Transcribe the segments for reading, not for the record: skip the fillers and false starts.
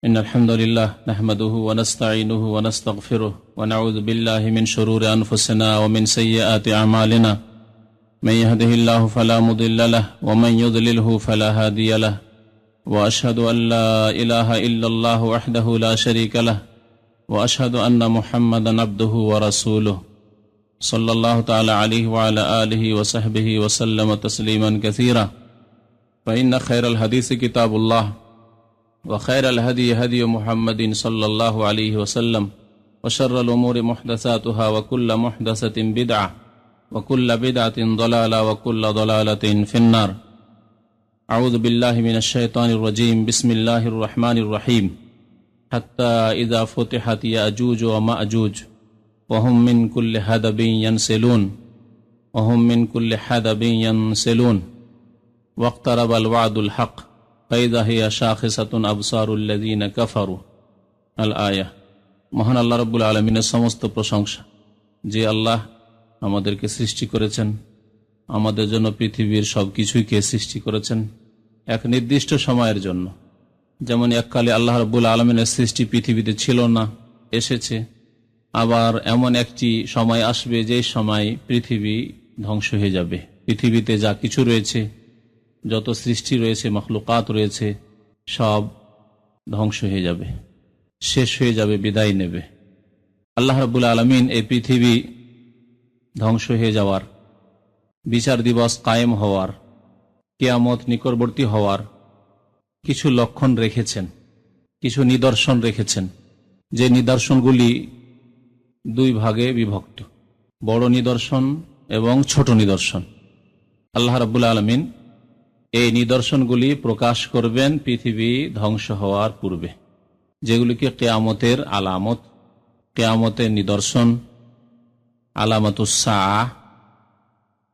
إن الحمد لله نحمده ونستعينه ونستغفره ونعوذ بالله من شرور أنفسنا ومن سيئات أعمالنا من يهده الله فلا مضل له ومن يضلله فلا هادي له وأشهد أن لا إله إلا الله وحده لا شريك له وأشهد أن محمدا عبده ورسوله صلى الله تعالى عليه وعلى آله وصحبه وسلم تسليما كثيرا فإن خير الحديث كتاب الله وخير الهدي هدي محمد صلى الله عليه وسلم وشر الأمور محدثاتها وكل محدثة بدعة وكل بدعة ضلالة وكل ضلالة في النار أعوذ بالله من الشيطان الرجيم بسم الله الرحمن الرحيم حتى إذا فتحت يأجوج ومأجوج وهم من كل حدب ينسلون واقترب الوعد الحق فإذا هي شاخصة أبصار الذين كفروا الآية। মহান আল্লাহ রাব্বুল আলামিনের সমস্ত প্রশংসা, যে আল্লাহ আমাদেরকে সৃষ্টি করেছেন, আমাদের জন্য পৃথিবীর সবকিছুইকে সৃষ্টি করেছেন এক নির্দিষ্ট সময়ের জন্য। যেমন এককালে আল্লাহ রাব্বুল আলামিনের সৃষ্টি পৃথিবীতে ছিল না, এসেছে। আবার এমন একটি সময় আসবে যে সময় পৃথিবী ধ্বংস হয়ে যাবে। পৃথিবীতে যা কিছু রয়েছে, যত সৃষ্টি রয়েছে, মখলুকাত রয়েছে, সব ধ্বংস হয়ে যাবে, শেষ হয়ে যাবে, বিদায় নেবে। আল্লাহ রাব্বুল আলামিন এই পৃথিবী ধ্বংস হয়ে যাওয়ার, বিচার দিবস কায়েম হওয়ার, কিয়ামত নিকটবর্তী হওয়ার কিছু লক্ষণ রেখেছেন, কিছু নিদর্শন রেখেছেন, যে নিদর্শনগুলি দুই ভাগে বিভক্ত, বড় নিদর্শন এবং ছোট নিদর্শন। আল্লাহ রাব্বুল আলামিন এই নিদর্শনগুলি প্রকাশ করবেন পৃথিবী ধ্বংস হওয়ার পূর্বে, যেগুলিকে কিয়ামতের আলামত, কিয়ামতের নিদর্শন, আলামাতুস সাআহ,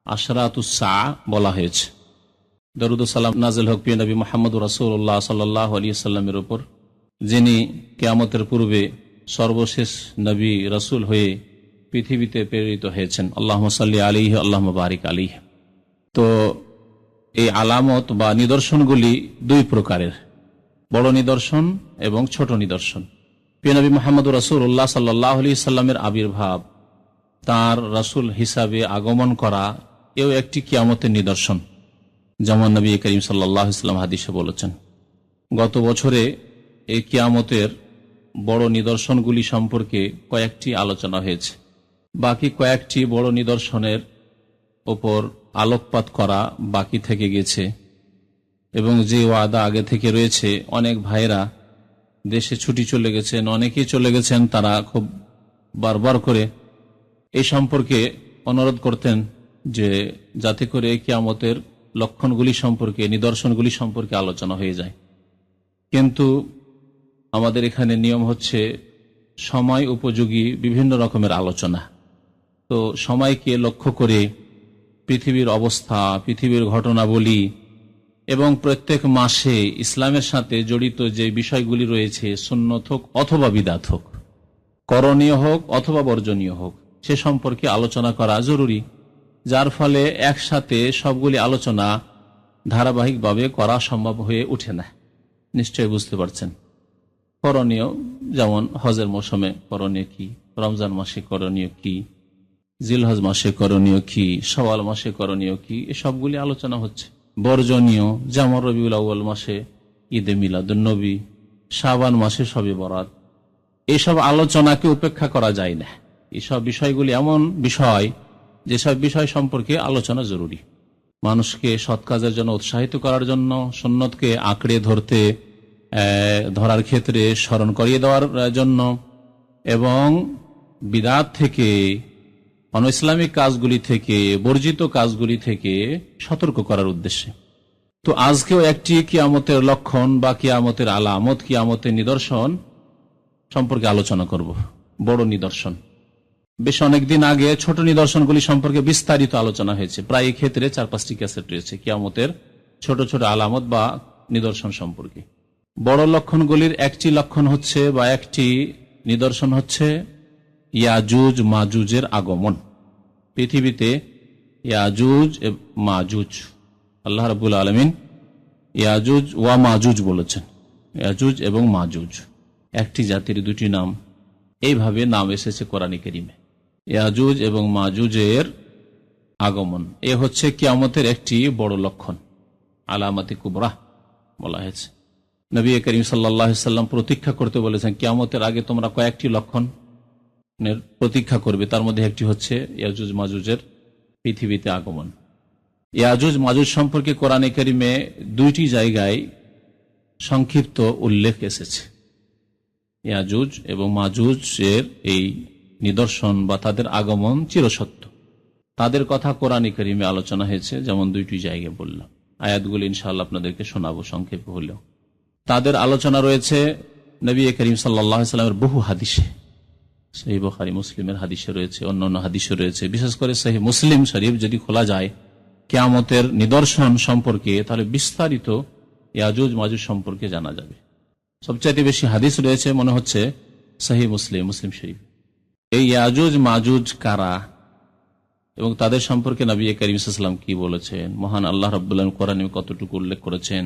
আশরাতুস সাআহ বলা হয়েছে। দরুদ ও সালাম নাযিল হোক প্রিয় নবী মুহাম্মদ রাসূলুল্লাহ সাল্লাল্লাহু আলাইহি ওয়াসাল্লামের উপর, যিনি কিয়ামতের পূর্বে সর্বশেষ নবী রাসূল হয়ে পৃথিবীতে প্রেরিত হয়েছেন। আল্লাহুম্মা সাল্লি আলাইহি আল্লাহুম্মা বারিক আলাইহি। তো এই আলামত বা নিদর্শনগুলি দুই প্রকারের, বড় নিদর্শন এবং ছোট নিদর্শন। প্রিয় নবী মুহাম্মদ রাসূলুল্লাহ সাল্লাল্লাহু আলাইহি ওয়াসাল্লামের আবির্ভাব, তার রাসূল হিসাবে আগমন করা, এও একটি কিয়ামতের নিদর্শন। যেমন নবী করিম সাল্লাল্লাহু আলাইহি ওয়াসাল্লাম হাদিসে বলেছেন। গত বছরে এই কিয়ামতের বড় নিদর্শনগুলি সম্পর্কে কয়েকটি আলোচনা হয়েছে। বাকি কয়েকটি বড় নিদর্শনের ওপর আলোকপাত করা বাকি থেকে গেছে, এবং যে ওয়াদা আগে থেকে রয়েছে, অনেক ভাইরা দেশে ছুটি চলে গেছেন, অনেকেই চলে গেছেন, তারা খুব বারবার করে এই সম্পর্কে অনুরোধ করতেন যে যাতে করে কিয়ামতের লক্ষণগুলি সম্পর্কে, নিদর্শনগুলি সম্পর্কে আলোচনা হয়ে যায়। কিন্তু আমাদের এখানে নিয়ম হচ্ছে সময় উপযোগী বিভিন্ন রকমের আলোচনা। তো সময়কে লক্ষ্য করে পৃথিবীর অবস্থা, পৃথিবীর ঘটনাবলী এবং প্রত্যেক মাসে ইসলামের সাথে জড়িত যে বিষয়গুলি রয়েছে, সুন্নত হোক অথবা বিদআত হোক, করণীয় হোক অথবা বর্জনীয় হোক, সে সম্পর্কে আলোচনা করা জরুরি, যার ফলে একসাথে সবগুলি আলোচনা ধারাবাহিকভাবে করা সম্ভব হয়ে ওঠে না। নিশ্চয়ই বুঝতে পারছেন। করণীয় যেমন হজের মৌসুমে করণীয় কি, রমজান মাসে করণীয় কি, জিলহজ মাসে করণীয় কি, শাওয়াল মাসে করণীয় কি, এসবগুলি আলোচনা হচ্ছে। বর্জনীয় যেমন রবিউল আউয়াল মাসে ঈদে মিলাদুন নবী, শাবান মাসে শবে বরাত, এইসব আলোচনাকে উপেক্ষা করা যায় না। এইসব বিষয়গুলি এমন বিষয়, যেসব বিষয় সম্পর্কে আলোচনা জরুরি, মানুষকে সৎ কাজের জন্য উৎসাহিত করার জন্য, সুন্নতকে আঁকড়ে ধরার ক্ষেত্রে স্মরণ করিয়ে দেওয়ার জন্য, এবং বিদআত থেকে, অনইসলামিক কাজগুলি থেকে, বর্জিত কাজগুলি থেকে সতর্ক করার উদ্দেশ্যে। তো আজকেও একটি কিয়ামতের লক্ষণ বা কিয়ামতের আলামত, কিয়ামতের নিদর্শন সম্পর্কে আলোচনা করব। বড় নিদর্শন, বেশ অনেকদিন আগে ছোট নিদর্শনগুলি সম্পর্কে বিস্তারিত আলোচনা হয়েছে। প্রায় এই ক্ষেত্রে 4-5টি ক্যাসেট রয়েছে কিয়ামতের ছোট ছোট আলামত বা নিদর্শন সম্পর্কে। বড় লক্ষণগুলির একটি লক্ষণ হচ্ছে, বা একটি নিদর্শন হচ্ছে ইয়াজুজ মাজুজের আগমন। পৃথিবীতে ইয়াজুজ মাজুজ, আল্লাহ রাব্বুল আলামিন ইয়াজুজ ওয়া মাজুজ বলেছেন। ইয়াজুজ এবং মাজুজ একটি জাতির দুটি নাম, এইভাবে নাম এসেছে কোরআনে কারীমে। ইয়াজুজ এবং মাজুজের আগমন এ হচ্ছে কিয়ামতের একটি বড় লক্ষণ, আলামাতি কুবরা বলা হয়েছে। নবী করিম সাল্লাল্লাহু আলাইহি সাল্লাম প্রতীক্ষা করতে বলেছেন, কিয়ামতের আগে তোমরা কয়েকটি লক্ষণের প্রতীক্ষা করবে, তার মধ্যে একটি হচ্ছে ইয়াজুজ মাজুজের পৃথিবীতে আগমন। ইয়াজুজ মাজুজ সম্পর্কে কোরআনে কারীমে দুইটি জায়গায় সংক্ষিপ্ত উল্লেখ এসেছে। ইয়াজুজ এবং মাজুজের এই নিদর্শন বা তাদের আগমন চিরসত্য, তাদের কথা কোরআনে কারীমে আলোচনা হয়েছে, যেমন দুইটি জায়গায় বললাম। আয়াতগুলো ইনশাআল্লাহ আপনাদেরকে শোনাবো সংক্ষেপে হলেও। তাদের আলোচনা রয়েছে নবী করিম সাল্লাল্লাহু আলাইহি সাল্লামের বহু হাদিসে, সহিহ বুখারী মুসলিমের হাদিসে রয়েছে, অন্যান্য হাদিসে রয়েছে। বিশেষ করে সহিহ মুসলিম শরীফ যদি খোলা যায় কিয়ামতের নিদর্শন সম্পর্কে, তাহলে বিস্তারিত ইয়াজুজ মাজুজ সম্পর্কে জানা যাবে। সবচাইতে বেশি হাদিস রয়েছে মনে হচ্ছে সহিহ মুসলিম শরীফ। এই ইয়াজুজ মাজুজ কারা এবং তাদের সম্পর্কে নবী করিম সাল্লাল্লাহু আলাইহি ওয়াসাল্লাম কি বলেছেন, মহান আল্লাহ রাব্বুল আলামিন কোরআনে কতটুকু উল্লেখ করেছেন,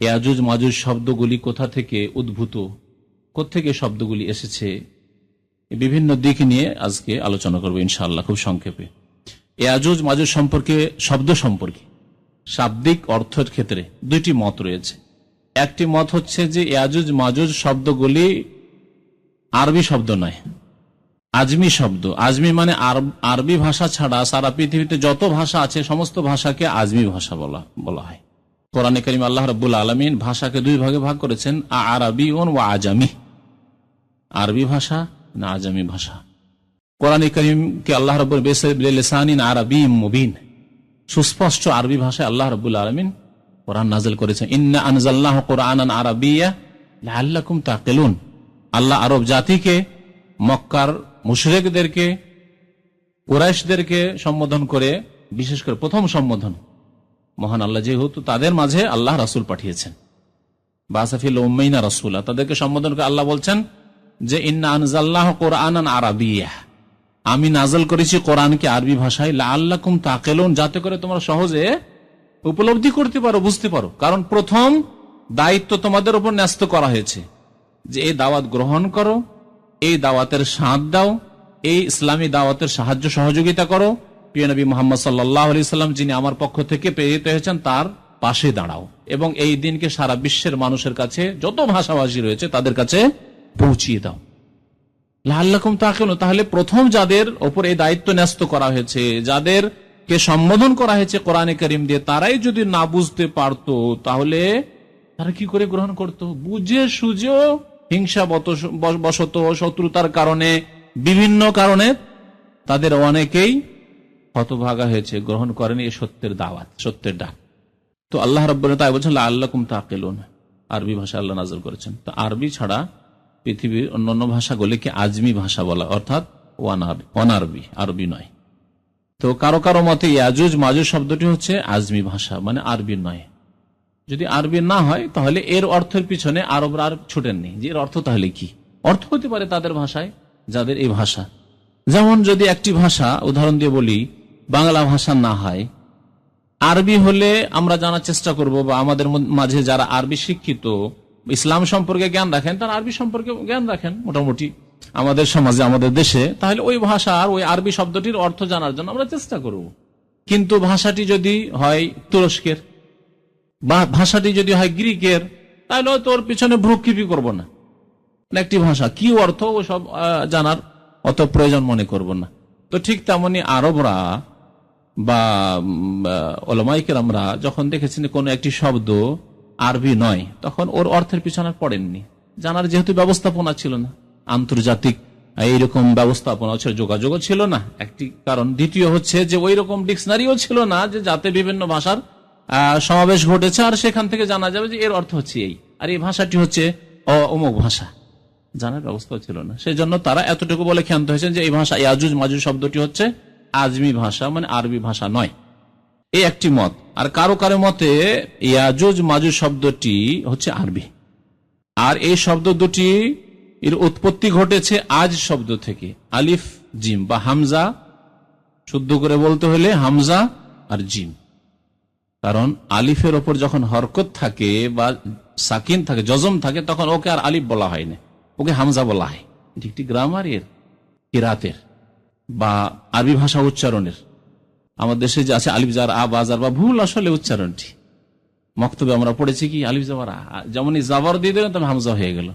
ইয়াজুজ মাজুজ শব্দগুলি কোথা থেকে উদ্ভূত, কোত্থেকে শব্দগুলি এসেছে, বিভিন্ন দিক নিয়ে আজকে আলোচনা করবো ইনশাআল্লাহ খুব সংক্ষেপে। ইয়াজুজ মাজুজ সম্পর্কে, শব্দ সম্পর্কে শাব্দিক অর্থের ক্ষেত্রে দুইটি মত রয়েছে। একটি মত হচ্ছে যে ইয়াজুজ মাজুজ শব্দগুলি আরবি শব্দ নয়, আজমি শব্দ। আজমি মানে আরবি ভাষা ছাড়া সারা পৃথিবীতে যত ভাষা আছে সমস্ত ভাষাকে আজমি ভাষা বলা হয়। কোরআনে কারীমে আল্লাহ রাব্বুল আলামিন ভাষাকে দুই ভাগে ভাগ করেছেন, আরাবিয়ুন ওয়া আজামি, আরবি ভাষা না আজামি ভাষা। কোরআনে কারীমকে আল্লাহ রাব্বুল বিলিসানিন আরাবিয়্যিম মুবিন, সুস্পষ্ট আরবি ভাষায় আল্লাহ রাব্বুল আলামিন কোরআন নাযিল করেছেন। ইন্না আনজালনাহু কুরআনান আরাবিয়্যা লাআল্লাকুম তাকিলুন। আল্লাহ আরব জাতিকে, মক্কার মুশরিকদেরকে, কুরাইশদেরকে সম্বোধন করে, বিশেষ করে প্রথম সম্বোধন মহান আল্লাহ যেহেতু তাদের মাঝে আল্লাহ রাসূল পাঠিয়েছেন, বাসাফিল উম্মাইনা রাসূলা, তাদেরকে সম্বোধন করে আল্লাহ বলছেন যে ইন্না আনজালনাহু কুরআনান আরাবিয়্যা, আমি নাযিল করেছি কোরআনকে আরবি ভাষায়, লাআল্লাকুম তাকিলুন, যাতে করে তোমরা সহজে উপলব্ধি করতে পারো, বুঝতে পারো। কারণ প্রথম দায়িত্ব তোমাদের উপর ন্যস্ত করা হয়েছে যে এই দাওয়াত গ্রহণ করো, এই দাওয়াতের সাথ দাও, এই ইসলামী দাওয়াতের সাহায্য সহযোগিতা করো, প্রিয় নবী মুহাম্মদ সাল্লাল্লাহু আলাইহি সাল্লাম যিনি আমার পক্ষ থেকে প্রেরিত হয়েছেন তার পাশে দাঁড়াও এবং এই দিনকে সারা বিশ্বের মানুষের কাছে, যত ভাষাভাষী রয়েছে তাদের কাছে পৌঁছিয়ে দাও। লাআল্লাকুম তাকিলুন, তাহলে প্রথম যাদের উপর এই দায়িত্ব ন্যস্ত করা হয়েছে, যাদেরকে সম্বোধন করা হয়েছে কোরআনে কারীম দিয়ে, তারাই যদি না বুঝতে পারতো তাহলে তারা কি করে গ্রহণ করত? বুঝে সুঝেও হিংসা বশত, শত্রুতার কারণে, বিভিন্ন কারণে তাদের অনেকেই হতভাগা হয়েছে, গ্রহণ করেনি এই সত্যের দাওয়াত, সত্যের ডাক। তো আল্লাহ রাব্বুল তাই বলছেন লাআল্লাকুম তাকিলুন, আরবি ভাষা আল্লাহ নাযিল করেছেন। তো আরবি ছাড়া পৃথিবীর অন্যান্য ভাষাগুলিকে আজমি ভাষা বলা, অর্থাৎ অনারবি, আরবি নয়। তো কারো কারো মতে ইয়াজুজ মাজুজ শব্দটি হচ্ছে আজমি ভাষা, মানে আরবি নয়। যদি আরবি না হয় তাহলে এর অর্থের পিছনে আরবরা আর ছুটেননি যে এর অর্থ তাহলে কি। অর্থ হতে পারে তাদের ভাষায়, যাদের এই ভাষা। যেমন যদি একটি ভাষা উদাহরণ দিয়ে বলি বাংলা ভাষা না হয়, আরবি হলে আমরা জানার চেষ্টা করব, বা আমাদের মাঝে যারা আরবি শিক্ষিত, ইসলাম সম্পর্কে জ্ঞান রাখেন, তারা আরবি সম্পর্কে জ্ঞান রাখেন মোটামুটি আমাদের সমাজে, আমাদের দেশে, তাহলে ওই ভাষার ওই আরবি শব্দটির অর্থ জানার জন্য আমরা চেষ্টা করব। কিন্তু ভাষাটি যদি হয় তুরস্কের বা ভাষাটি যদি হয় গ্রিকের, তাহলে হয়তো ওর পিছনে ভ্রুক্ষেপই করব না। একটি ভাষা কি অর্থ ও সব জানার অত প্রয়োজন মনে করব না। তো ঠিক তেমনি আরবরা বা ওলামায়ে কেরামরা যখন দেখেছেন কোন একটি শব্দ আরবি নয়, তখন ওর অর্থের পিছনে পড়েননি, জানার যেহেতু ব্যবস্থাপনা ছিল না, আন্তর্জাতিক এইরকম ব্যবস্থাপনা ছিল, যোগাযোগও ছিল না একটি কারণ। দ্বিতীয় হচ্ছে যে ওই রকম ডিকশনারিও ছিল না যে যাতে বিভিন্ন ভাষার সমাবেশ ঘটেছে আর সেখান থেকে জানা যাবে যে এর অর্থ হচ্ছে এই, আর এই ভাষাটি হচ্ছে অমুক ভাষা, জানার ব্যবস্থা ছিল না। সেই জন্য তারা এতটুকু বলে ক্ষান্ত হয়েছেন যে এই ভাষা ইয়াজুজ মাজুজ শব্দটি হচ্ছে আজমি ভাষা, মানে আরবি ভাষা নয়। এই একটি মত। আর কারো কারো মতে ইয়াজুজ মাজুজ শব্দটি হচ্ছে আরবি, আর এই শব্দ দুটি এর উৎপত্তি ঘটেছে আজ শব্দ থেকে, আলিফ জিম বা হামজা, শুদ্ধ করে বলতে হলে হামজা আর জিম। কারণ আলিফের ওপর যখন হরকত থাকে বা সাকিন থাকে, জজম থাকে, তখন ওকে আর আলিফ বলা হয় না, ওকে হামজা বলা হয়। এটি একটি গ্রামারের, কিরাতের বা আরবি ভাষা উচ্চারণের। আমাদের দেশে যে আছে আলিফ জার আ বাজার বা ভুল আসলে উচ্চারণটি। মক্তবে আমরা পড়েছি কি আলিফ জাবার আ, যেমনই জাবর দিয়ে দিলেন তখন হামজা হয়ে গেল,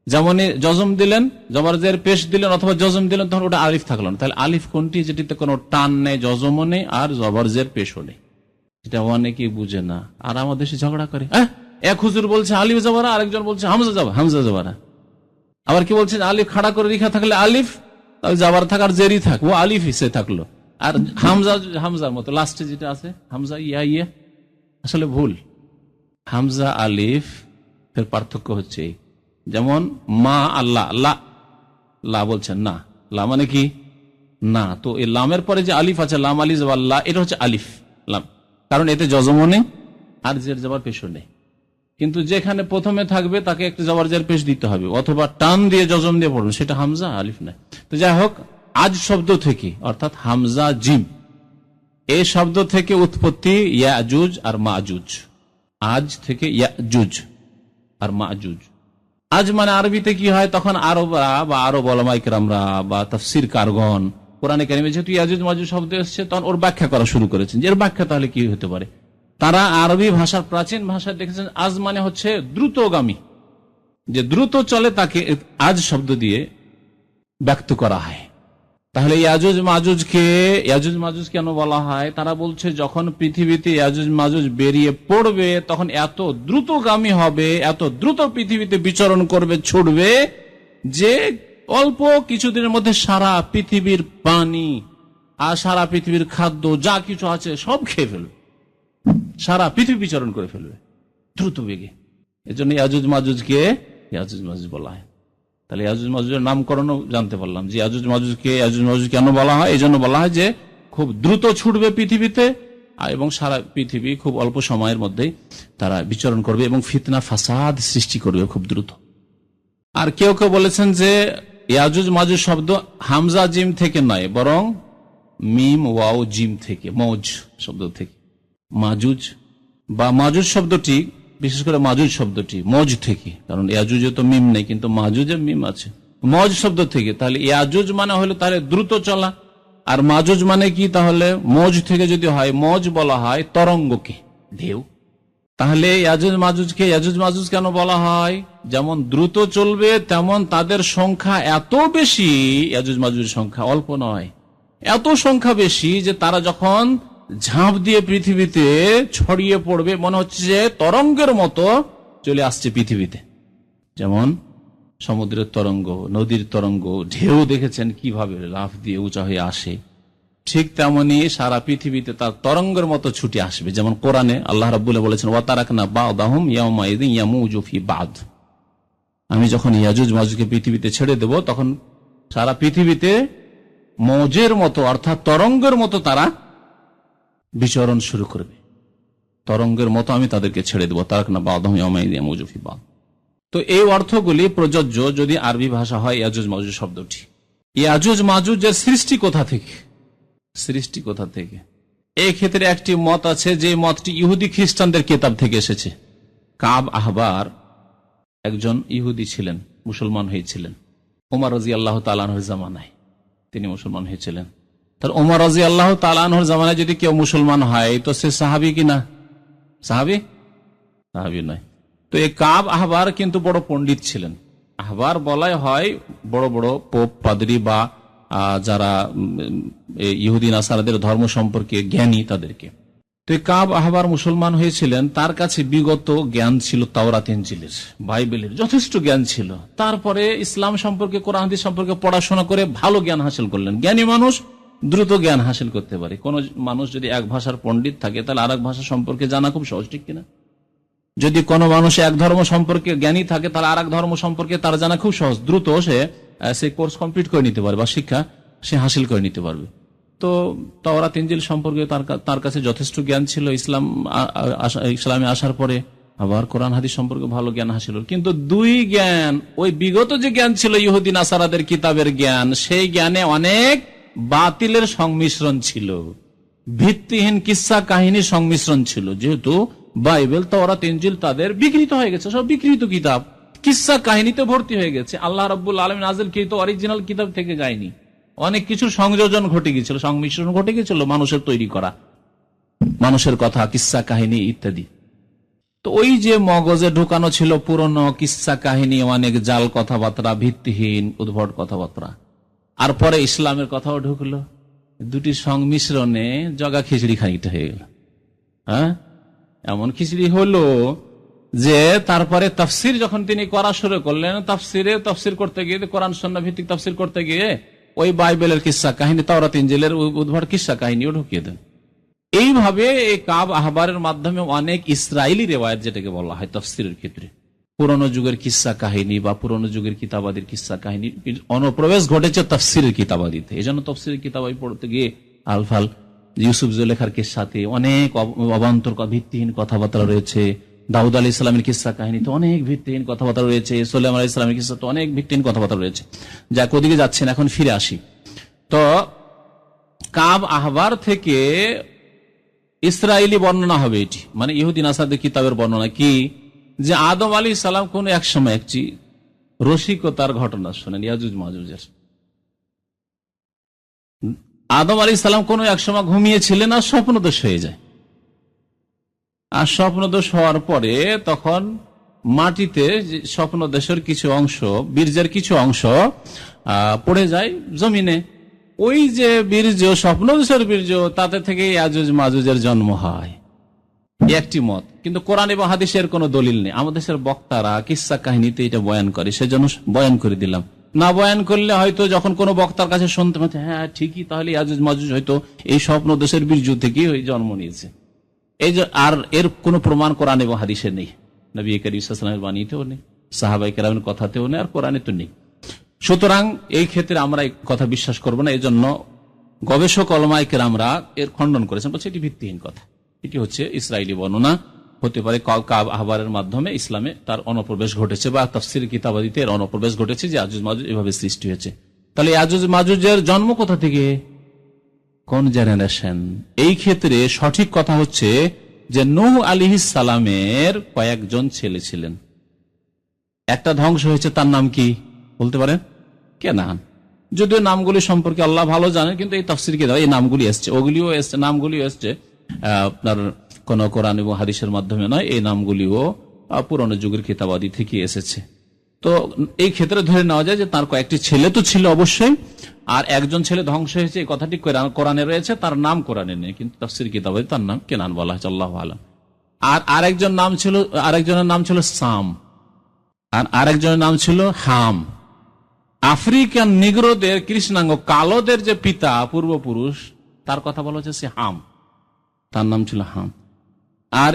যেমনই জজম দিলেন, জবরজের পেশ দিলেন অথবা জজম দিলেন, তখন ওটা আলিফ থাকলো না। তাহলে আলিফ কোনটি? যেটিতে কোনো টান নেই, জজমও নেই, আর জবরজের পেশও নেই। এটা অনেকেই বুঝে না, আর আমাদের দেশে ঝগড়া করে। এক হুজুর বলছে আলিফ জবরা, আরেকজন বলছে হামজা জবরা। আবার কি বলছে আলিফ খাড়া করে রেখা থাকলে আলিফ, জাবার থাক আর জেরি থাক, ও আলিফ হিসেবে থাকলো। আর হামজার মতো লাস্টে যেটা আছে হামজা ইয়া, আসলে ভুল। হামজা আলিফ এর পার্থক্য হচ্ছে, যেমন মা আল্লাহ, লা বলছেন না, লা মানে কি না, তো এই লামের পরে যে আলিফ আছে, লাম আলিফ আল্লাহ, এটা হচ্ছে আলিফ লাম, কারণ এতে জজমও নেই আর জের জবর পেশও নেই। কিন্তু যেখানে প্রথমে থাকবে তাকে একটা জবর জের পেশ দিতে হবে, অথবা টান দিয়ে জজম দিয়ে পড়বে, সেটা হামজা আলিফ নাই। তো যাই হোক, আজ শব্দ থেকে অর্থাৎ হামজা জিম এই শব্দ থেকে উৎপত্তি ইয়াজুজ আর মাজুজ। আজ থেকে ইয়াজুজ আর মাজুজ। আজ মানে আরবিতে কি হয়, তখন আরবরা বা আরব ওলামায়ে কেরামরা বা তাফসীর কারগণ কোরআনে কারিমে যেহেতু ইয়াজুজ মাজুজ শব্দ এসেছে, তখন ওর ব্যাখ্যা করা শুরু করেছেন যে এর ব্যাখ্যা তাহলে কি হতে পারে। তারা আরবি ভাষার প্রাচীন ভাষায় দেখেছেন আজ মানে হচ্ছে দ্রুতগামী, যে দ্রুত চলে তাকে আজ শব্দ দিয়ে ব্যক্ত করা হয়। তাহলে ইয়াজুজ মাজুজ কেন বলা হয়? তারা বলছে যখন পৃথিবীতে ইয়াজুজ মাজুজ বেরিয়ে পড়বে, তখন এত দ্রুতগামী হবে, এত দ্রুত পৃথিবীতে বিচরণ করবে, ছুটবে, যে অল্প কিছুদিনের মধ্যে সারা পৃথিবীর পানি আর সারা পৃথিবীর খাদ্য যা কিছু আছে সব খেয়ে ফেলবে, সারা পৃথিবী বিচরণ করে ফেলবে দ্রুত বেগে। এজন্য ইয়াজুজ মাজুজকে ইয়াজুজ মাজুজ বলা হয়। তাহলে ইয়াজুজ মাজুজের নামকরণও জানতে পারলাম যে ইয়াজুজ মাজুজকে ইয়াজুজ মাজুজ কেন বলা হয়। এই জন্য বলা হয় যে খুব দ্রুত ছুটবে পৃথিবীতে, এবং সারা পৃথিবী খুব অল্প সময়ের মধ্যেই তারা বিচরণ করবে এবং ফিতনা ফাসাদ সৃষ্টি করবে খুব দ্রুত। আর কেউ কেউ বলেছেন যে ইয়াজুজ মাজুজ শব্দ হামজা জিম থেকে নয়, বরং মিম ওয়াও জিম থেকে, মৌজ শব্দ থেকে। মাজুজ বা মাজুজ শব্দটি, বিশেষ করে মাজুজ শব্দটি মজ থেকে, কারণ ইয়াজুজে তো মিম নেই, কিন্তু মাজুজে মিম আছে, মজ শব্দ থেকে। তাহলে ইয়াজুজ মানে হলো তাহলে দ্রুত চলা, আর মাজুজ মানে কি? তাহলে মজ থেকে যদি হয়, মজ বলা হয় তরঙ্গকে, ঢেউ। তাহলে ইয়াজুজ মাজুজ কেন বলা হয়? যেমন দ্রুত চলবে, তেমন তাদের সংখ্যা এত বেশি, ইয়াজুজ মাজুজের সংখ্যা অল্প নয়, এত সংখ্যা বেশি যে তারা যখন ঝাঁপ দিয়ে পৃথিবীতে ছড়িয়ে পড়বে, মনে হচ্ছে যে তরঙ্গের মতো চলে আসছে পৃথিবীতে। যেমন সমুদ্রের তরঙ্গ, নদীর তরঙ্গ, ঢেউ দেখেছেন কিভাবে লাফ দিয়ে উঁচা হয়ে আসে, ঠিক তেমনি সারা পৃথিবীতে তার তরঙ্গের মতো ছুটে আসবে। যেমন কোরআনে আল্লাহ রাব্বুল বলেছেন, ওয়া তারাকনা বা'দাহুম ইয়াওমাইযিন ইয়ামুজু ফি বা'দ। আমি যখন ইয়াজুজ মাজুজকে পৃথিবীতে ছেড়ে দেব, তখন সারা পৃথিবীতে মৌজের মতো অর্থাৎ তরঙ্গের মতো তারা বিচরণ শুরু করবে, তরঙ্গের মতো আমি তাদেরকে ছেড়ে দেবো। তারাকনা বা'দাহুম ইয়াওমাইযিন ইয়ামুজু ফি বা'দ। তো এই অর্থগুলি প্রযোজ্য যদি আরবি ভাষা হয় ইয়াজুজ মাজুজ শব্দটি। ইয়াজুজ মাজুজের সৃষ্টি কোথা থেকে? এই ক্ষেত্রে একটি মত আছে, যে মতটি ইহুদি খ্রিস্টানদের কিতাব থেকে এসেছে। কাব আহবার একজন ইহুদি ছিলেন, মুসলমান হয়েছিলেন ওমর রাদিয়াল্লাহু তাআলা আনহুর জামানায়, তিনি মুসলমান হয়েছিলেন। তার ওমর রাদিয়াল্লাহু তাআলা আনহুর জামানায় যদি কেউ মুসলমান হয়, তো সে সাহাবী কিনা? সাহাবী নয়। তো এই কাব আহবার কিন্তু বড় পণ্ডিত ছিলেন। আহবার বলাই হয় বড় বড় পোপ, পাদ্রী বা যারা ইহুদি নাসারাদের ধর্ম সম্পর্কে জ্ঞানী তাদেরকে। তো কাব আহবার মুসলমান হয়েছিলেন, তার কাছে বিগত জ্ঞান ছিল তাওরাত ইনজিলের, বাইবেলের যথেষ্ট জ্ঞান ছিল। তারপরে ইসলাম সম্পর্কে, কোরআন হাদিস সম্পর্কে পড়াশোনা করে ভালো জ্ঞান হাসিল করলেন। জ্ঞানী মানুষ দ্রুত জ্ঞান হাসিল করতে পারে। কোন মানুষ যদি এক ভাষার পণ্ডিত থাকে, তাহলে আরেক ভাষা সম্পর্কে জানা খুব সহজ, ঠিক কিনা? যদি কোনো মানুষ এক ধর্ম সম্পর্কে জ্ঞানী থাকে, তাহলে আরেক ধর্ম সম্পর্কে তার জানা খুব সহজ, দ্রুত সে কোর্স কমপ্লিট করে নিতে পারবে বা শিক্ষা সে হাসিল করে নিতে পারবে। তো তাওরাত ইনজিল সম্পর্কে তার কাছে যথেষ্ট জ্ঞান ছিল। ইসলামে আসার পরে আবার কোরআন হাদিস সম্পর্কে ভালো জ্ঞান হাসিল। কিন্তু দুই জ্ঞান, ওই বিগত যে জ্ঞান ছিল ইহুদি নাসারাদের কিতাবের জ্ঞান, সেই জ্ঞানে অনেক বাতিলের সংমিশ্রণ ছিল, ভিত্তিহীন কিসসা কাহিনীর সংমিশ্রণ ছিল। যেহেতু বাইবেল, তাওরাত, ইনজিল তাদের বিকৃত হয়ে গেছে, সব বিকৃত কিতাব, কিসসা কাহিনীতে ভর্তি হয়ে গেছে। আল্লাহ রাব্বুল আলামিন নাযিলকৃত অরিজিনাল কিতাব থেকে যায়নি, অনেক কিছুর সংযোজন ঘটে গিয়েছিল, সংমিশ্রণ ঘটে গিয়েছিল মানুষের তৈরি করা, মানুষের কথা, কিসসা কাহিনী ইত্যাদি। তো ওই যে মগজে ঢুকানো ছিল পুরনো কিসসা কাহিনী, অনেক জাল কথাবার্তা, ভিত্তিহীন উদ্ভট কথাবার্তা, আর পরে ইসলামের কথাও ঢুকলো, দুটি সংমিশ্রণে জগা খিচড়ি খানিকটা হয়ে গেল। হ্যাঁ, এমন খিচড়ি হলো যে তারপরে তাফসির যখন তিনি করা শুরু করলেন, তাফসির করতে গিয়ে, কোরআন সুন্নাহ ভিত্তিক তাফসির করতে গিয়ে ওই বাইবেলের কিসসা কাহিনী, তাওরাত ইনজিলের উদ্ভট কিসসা কাহিনীও ঢুকিয়ে দেন। এইভাবে এই কাব আহবারের মাধ্যমে অনেক ইসরায়েলি রেওয়ায়েত, যেটাকে বলা হয় তাফসিরের ক্ষেত্রে, পুরনো যুগের কিসসা কাহিনী বা পুরনো যুগের কিতাবাদির কিসসা কাহিনী অনুপ্রবেশ ঘটেছে তাফসিরের কিতাবাদিতে। এই জন্য তাফসিরের কিতাবাদি পড়তে গিয়ে আলফাল ইউসুফ জুলেখার কিসসাতে অনেক অবান্তর ভিত্তিহীন কথাবার্তা রয়েছে, দাউদ আলাইহিস সালামের কিসসা কাহিনীতে অনেক ভিত্তিহীন কথাবার্তা রয়েছে, সুলাইমান আলাইহিস সালামের কিসসাতে অনেক ভিত্তিহীন কথাবার্তা রয়েছে। যাক, ওদিকে যাচ্ছেন, এখন ফিরে আসি। তো কাব আহবার থেকে ইসরায়েলি বর্ণনা হবে, এটি মানে ইহুদি নাসারদের কিতাবের বর্ণনা কি, যে আদম আলাইহিস সালাম কোন এক সময় একটি রসিকতার ঘটনা শোনেন ইয়াজুজ মাজুজের। আদম আলাইহিস সালাম কোন এক সময় ঘুমিয়েছিলেন আর স্বপ্নদোষ হয়ে যায়, আর স্বপ্নদোষ হওয়ার পরে তখন মাটিতে স্বপ্নদোষের কিছু অংশ, বীর্যের কিছু অংশ পড়ে যায় জমিনে। ওই যে বীর্য, স্বপ্নদোষের বীর্য, তাতে থেকে ইয়াজুজ মাজুজের জন্ম হয়, একটি মত। কিন্তু কোরআন এবং হাদিসের কোনো দলিল নেই। আমাদের দেশের বক্তারা কিসসা কাহিনীতে এটা বয়ান করে, সেজন্য বয়ান করে দিলাম। না বয়ান করলে হয়তো যখন কোনো বক্তার কাছে শুনতে পাচ্ছে, হ্যাঁ ঠিকই, তাহলে ইয়াজুজ মাজুজ হয়তো এই স্বপ্নদোষের বীর্য থেকেই জন্ম নিয়েছে। এই যে, আর এর কোনো প্রমাণ কোরআন এবং হাদিসে নেই, নবী করিম সাল্লাল্লাহু আলাইহি ওয়াসাল্লামের বাণীতেও নেই, সাহাবায়ে কেরামের কথাতেও নেই, আর কোরআনে তো নেই। সুতরাং এই ক্ষেত্রে আমরা এই কথা বিশ্বাস করব না। এই জন্য গবেষক ওলামায়ে কেরামরা এর খণ্ডন করেছেন, বলছে এটি ভিত্তিহীন কথা, এটি হচ্ছে ইসরায়েলি বর্ণনা, হতে পারে কাব আহবারের মাধ্যমে ইসলামে তার অনুপ্রবেশ ঘটেছে, বা তাফসীর কিতাবাদিতে এর অনুপ্রবেশ ঘটেছে, যে ইয়াজুজ মাজুজ এভাবে সৃষ্টি হয়েছে। তাহলে ইয়াজুজ মাজুজের জন্ম কোথা থেকে, কোন জেনারেশন? এই ক্ষেত্রে সঠিক কথা হচ্ছে যে নূহ আলাইহিস সালামের কয়েকজন ছেলে ছিলেন, একটা ধ্বংস হয়েছে, তার নাম কি বলতে পারেন? কেনান। যদিও নামগুলি সম্পর্কে আল্লাহ ভালো জানেন, কিন্তু এই তাফসীর কিতাবে এই নামগুলি এসছে, ওগুলিও এসছে, নামগুলিও এসছে আপনার কোন কোরআন এবং হাদিসের মাধ্যমে নয়, এই নামগুলিও পুরনো যুগের কিতাবাদি থেকে এসেছে। তো এই ক্ষেত্রে ধরে নেওয়া যায় যে তার কয়েকটি ছেলে তো ছিল অবশ্যই, আর একজন ছেলে ধ্বংস হয়েছে, এই কথাটি কোরআনে রয়েছে, তার নাম কোরআনে নেই, কিন্তু তাফসীর কিতাবে তার নাম কেনান বলা হয়েছে, আল্লাহু আলাম। আর আরেকজনের নাম ছিল সাম, আর আরেকজনের নাম ছিল হাম। আফ্রিকান নিগ্রোদের, কৃষ্ণাঙ্গ কালোদের যে পিতা, পূর্বপুরুষ, তার কথা বলা হচ্ছে সে হাম, তার নাম ছিল হাম। আর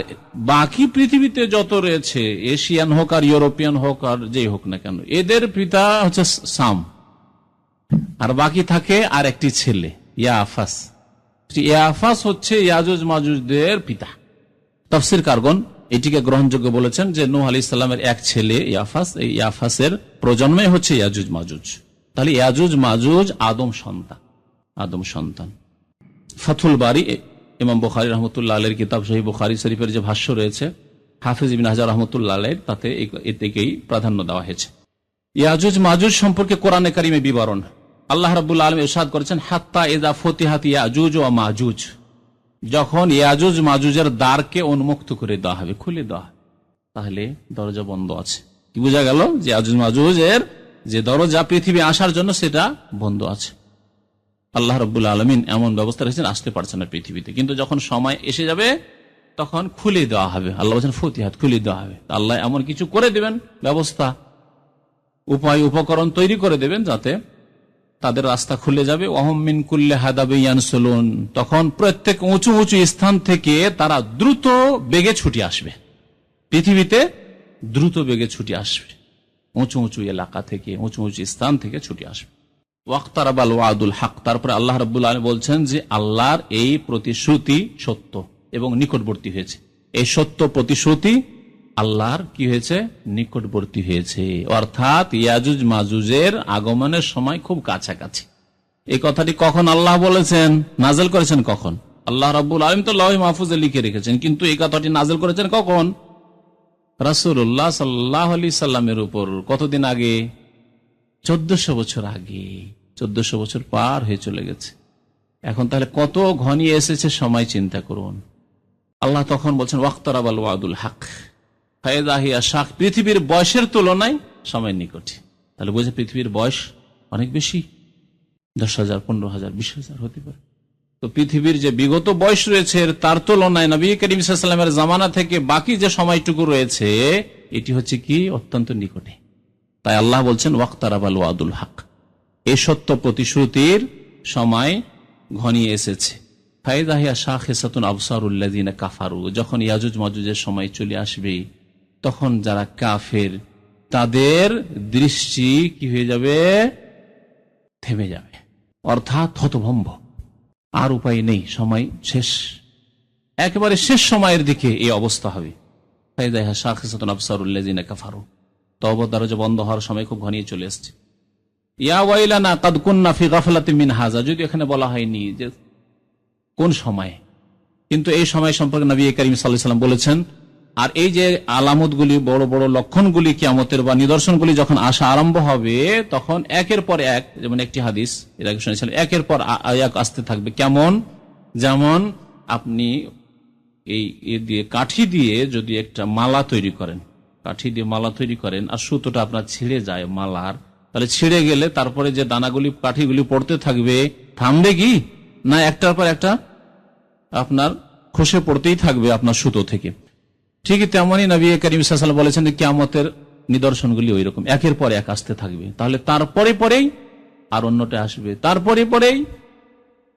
বাকি পৃথিবীতে যত রয়েছে, এশিয়ান হোক আর ইউরোপিয়ান হোক আর যেই হোক না কেন, এদের পিতা হচ্ছে সাম, আর বাকি থাকে আর একটি ছেলে ইয়াফাস। ইয়াফাস হচ্ছে ইয়াজুজ মাজুজদের পিতা। তাফসীর কারগণ এটিকে গ্রহণযোগ্য বলেছেন যে নূহ আলাইহিস সালামের এক ছেলে ইয়াফাস, এই ইয়াফাসের প্রজন্মই হচ্ছে ইয়াজুজ মাজুজ। তাহলে ইয়াজুজ মাজুজ আদম সন্তান। ফাথুল বারী, ইমাম বুখারী রাহমাতুল্লাহ আলাইহির কিতাব সহিহ বুখারী শরীফের যে ভাষ্য রয়েছে, হাফিজ ইবনে হাজার রাহমাতুল্লাহ আলাইহির, তাতে এতেকেই প্রাধান্য দেওয়া হয়েছে। ইয়াজুজ মাজুজ সম্পর্কে কোরআনে কারিমে বিবরণ আল্লাহ রাব্বুল আলামিন ইরশাদ করেছেন, হাত্তা ইযা ফুতিহাত ইয়াজুজ ওয়া মাজুজ, যখন ইয়াজুজ মাজুজের দ্বারকে উন্মুক্ত করে দেওয়া হবে, খুলে দেওয়া হবে, তাহলে দরজা বন্ধ আছে। কি বোঝা গেল? যে ইয়াজুজ মাজুজের যে দরজা পৃথিবী আসার জন্য, সেটা বন্ধ আছে। আল্লাহ রাব্বুল আলামিন এমন ব্যবস্থা রেখেছেন, আসতে পারছে না পৃথিবীতে, কিন্তু যখন সময় এসে যাবে তখন খুলে দেওয়া হবে। আল্লাহ বলছেন ফুতিহাত, খুলে দেওয়া হবে। আল্লাহ এমন কিছু করে দেবেন, ব্যবস্থা, উপায়, উপকরণ তৈরি করে দেবেন, যাতে তাদের রাস্তা খুলে যাবে। ওয়াহুম মিন কুল্লি হাদাবিন ইয়ানসুলুন, তখন প্রত্যেক উঁচু উঁচু স্থান থেকে তারা দ্রুত বেগে ছুটে আসবে, পৃথিবীতে দ্রুত বেগে ছুটে আসবে, উঁচু উঁচু এলাকা থেকে, উঁচু উঁচু স্থান থেকে ছুটে আসবে। ওয়াক্তারাবাল ওয়াদুল হক, তারপরে আল্লাহ রাব্বুল আলামিন বলছেন যে আল্লাহর এই প্রতিশ্রুতি সত্য এবং নিকটবর্তী হয়েছে। এই সত্য প্রতিশ্রুতি আল্লাহর কি হয়েছে? নিকটবর্তী হয়েছে, অর্থাৎ ইয়াজুজ মাজুজের আগমনের সময় খুব কাছাকাছি। এই কথাটি কখন আল্লাহ বলেছেন, নাযিল করেছেন কখন? আল্লাহ রাব্বুল আলামিন তো লাওহে মাহফুজে লিখে রেখেছেন, কিন্তু এই কথাটি নাযিল করেছেন কখন? রাসূলুল্লাহ সাল্লাল্লাহু আলাইহি সাল্লামের উপর। কতদিন আগে? 1400 বছর আগে। 1400 বছর পার হয়ে চলে গেছে। এখন তাহলে কত ঘনিয়ে এসেছে সময়, চিন্তা করুন। আল্লাহ তখন বলছেন ওয়াক্তারাবাল ওয়াদুল হক ফাইযা হিয়া শাক, পৃথিবীর বয়সের তুলনায় সময় নিকটে। তাহলে বুঝে পৃথিবীর বয়স অনেক বেশি, 10,000, 15,000, 20,000 হতে পারে। তো পৃথিবীর যে বিগত বয়স রয়েছে তার তুলনায় নবী করিম সাল্লাল্লাহু আলাইহি ওয়াসাল্লামের জামানা থেকে বাকি যে সময়টুকু রয়েছে এটি হচ্ছে কি অত্যন্ত নিকটে। তাই আল্লাহ বলছেন ওয়াক্তারাবাল ওয়াদুল হক, এই সত্য প্রতিশ্রুতির সময় ঘনিয়ে এসেছে। ফাইযা হিয়া শাখিসাতুন আবসারুল্লাযিনা কাফারু, যখন ইয়াজুজ মাজুজের সময় চলে আসবে তখন যারা কাফের তাদের দৃষ্টি কি হয়ে যাবে? থেমে যাবে, অর্থাৎ হতভম্ব, আর উপায় নেই, সময় শেষ, একেবারে শেষ সময়ের দিকে এই অবস্থা হবে। ফাইযা হিয়া শাখিসাতুন আবসারুল্লাযিনা কাফারু, তওবা দরজা বন্ধ হওয়ার সময় খুব ঘনিয়ে চলে আসছে। ইয়া ওয়াইলানা কাদ কুননা ফি গাফলাতিন মিন হাযা, যদি এখানে বলা হয়নি যে কোন সময়, কিন্তু এই সময় সম্পর্কে নবী করিম সাল্লাল্লাহু আলাইহি ওয়াসাল্লাম বলেছেন। আর এই যে আলামতগুলি, বড় বড় লক্ষণগুলি কিয়ামতের বা নিদর্শনগুলি যখন আসা আরম্ভ হবে তখন একের পর এক, যেমন একটি হাদিস এর আগে শুনেছিলেন, একের পর এক আসতে থাকবে। কেমন? যেমন আপনি এই দিয়ে কাঠি দিয়ে যদি একটা মালা তৈরি করেন, কাঠি দিয়ে মালা তৈরি করেন আর সুতোটা আপনার ছিঁড়ে যায় মালার, তাহলে ছিঁড়ে গেলে তারপরে যে দানাগুলি কাঠিগুলি পড়তে থাকবে, থামবে কি? না, একটার পর একটা আপনার খসে পড়তেই থাকবে আপনার সুতো থেকে। ঠিক তেমনই নবী করিম সাল্লাল্লাহু আলাইহি ওয়াসাল্লাম বলেছেন যে কিয়ামতের নিদর্শনগুলি ওই রকম একের পর এক আসতে থাকবে। তাহলে তারপরে পরেই আর অন্যটা আসবে, তারপরে পরেই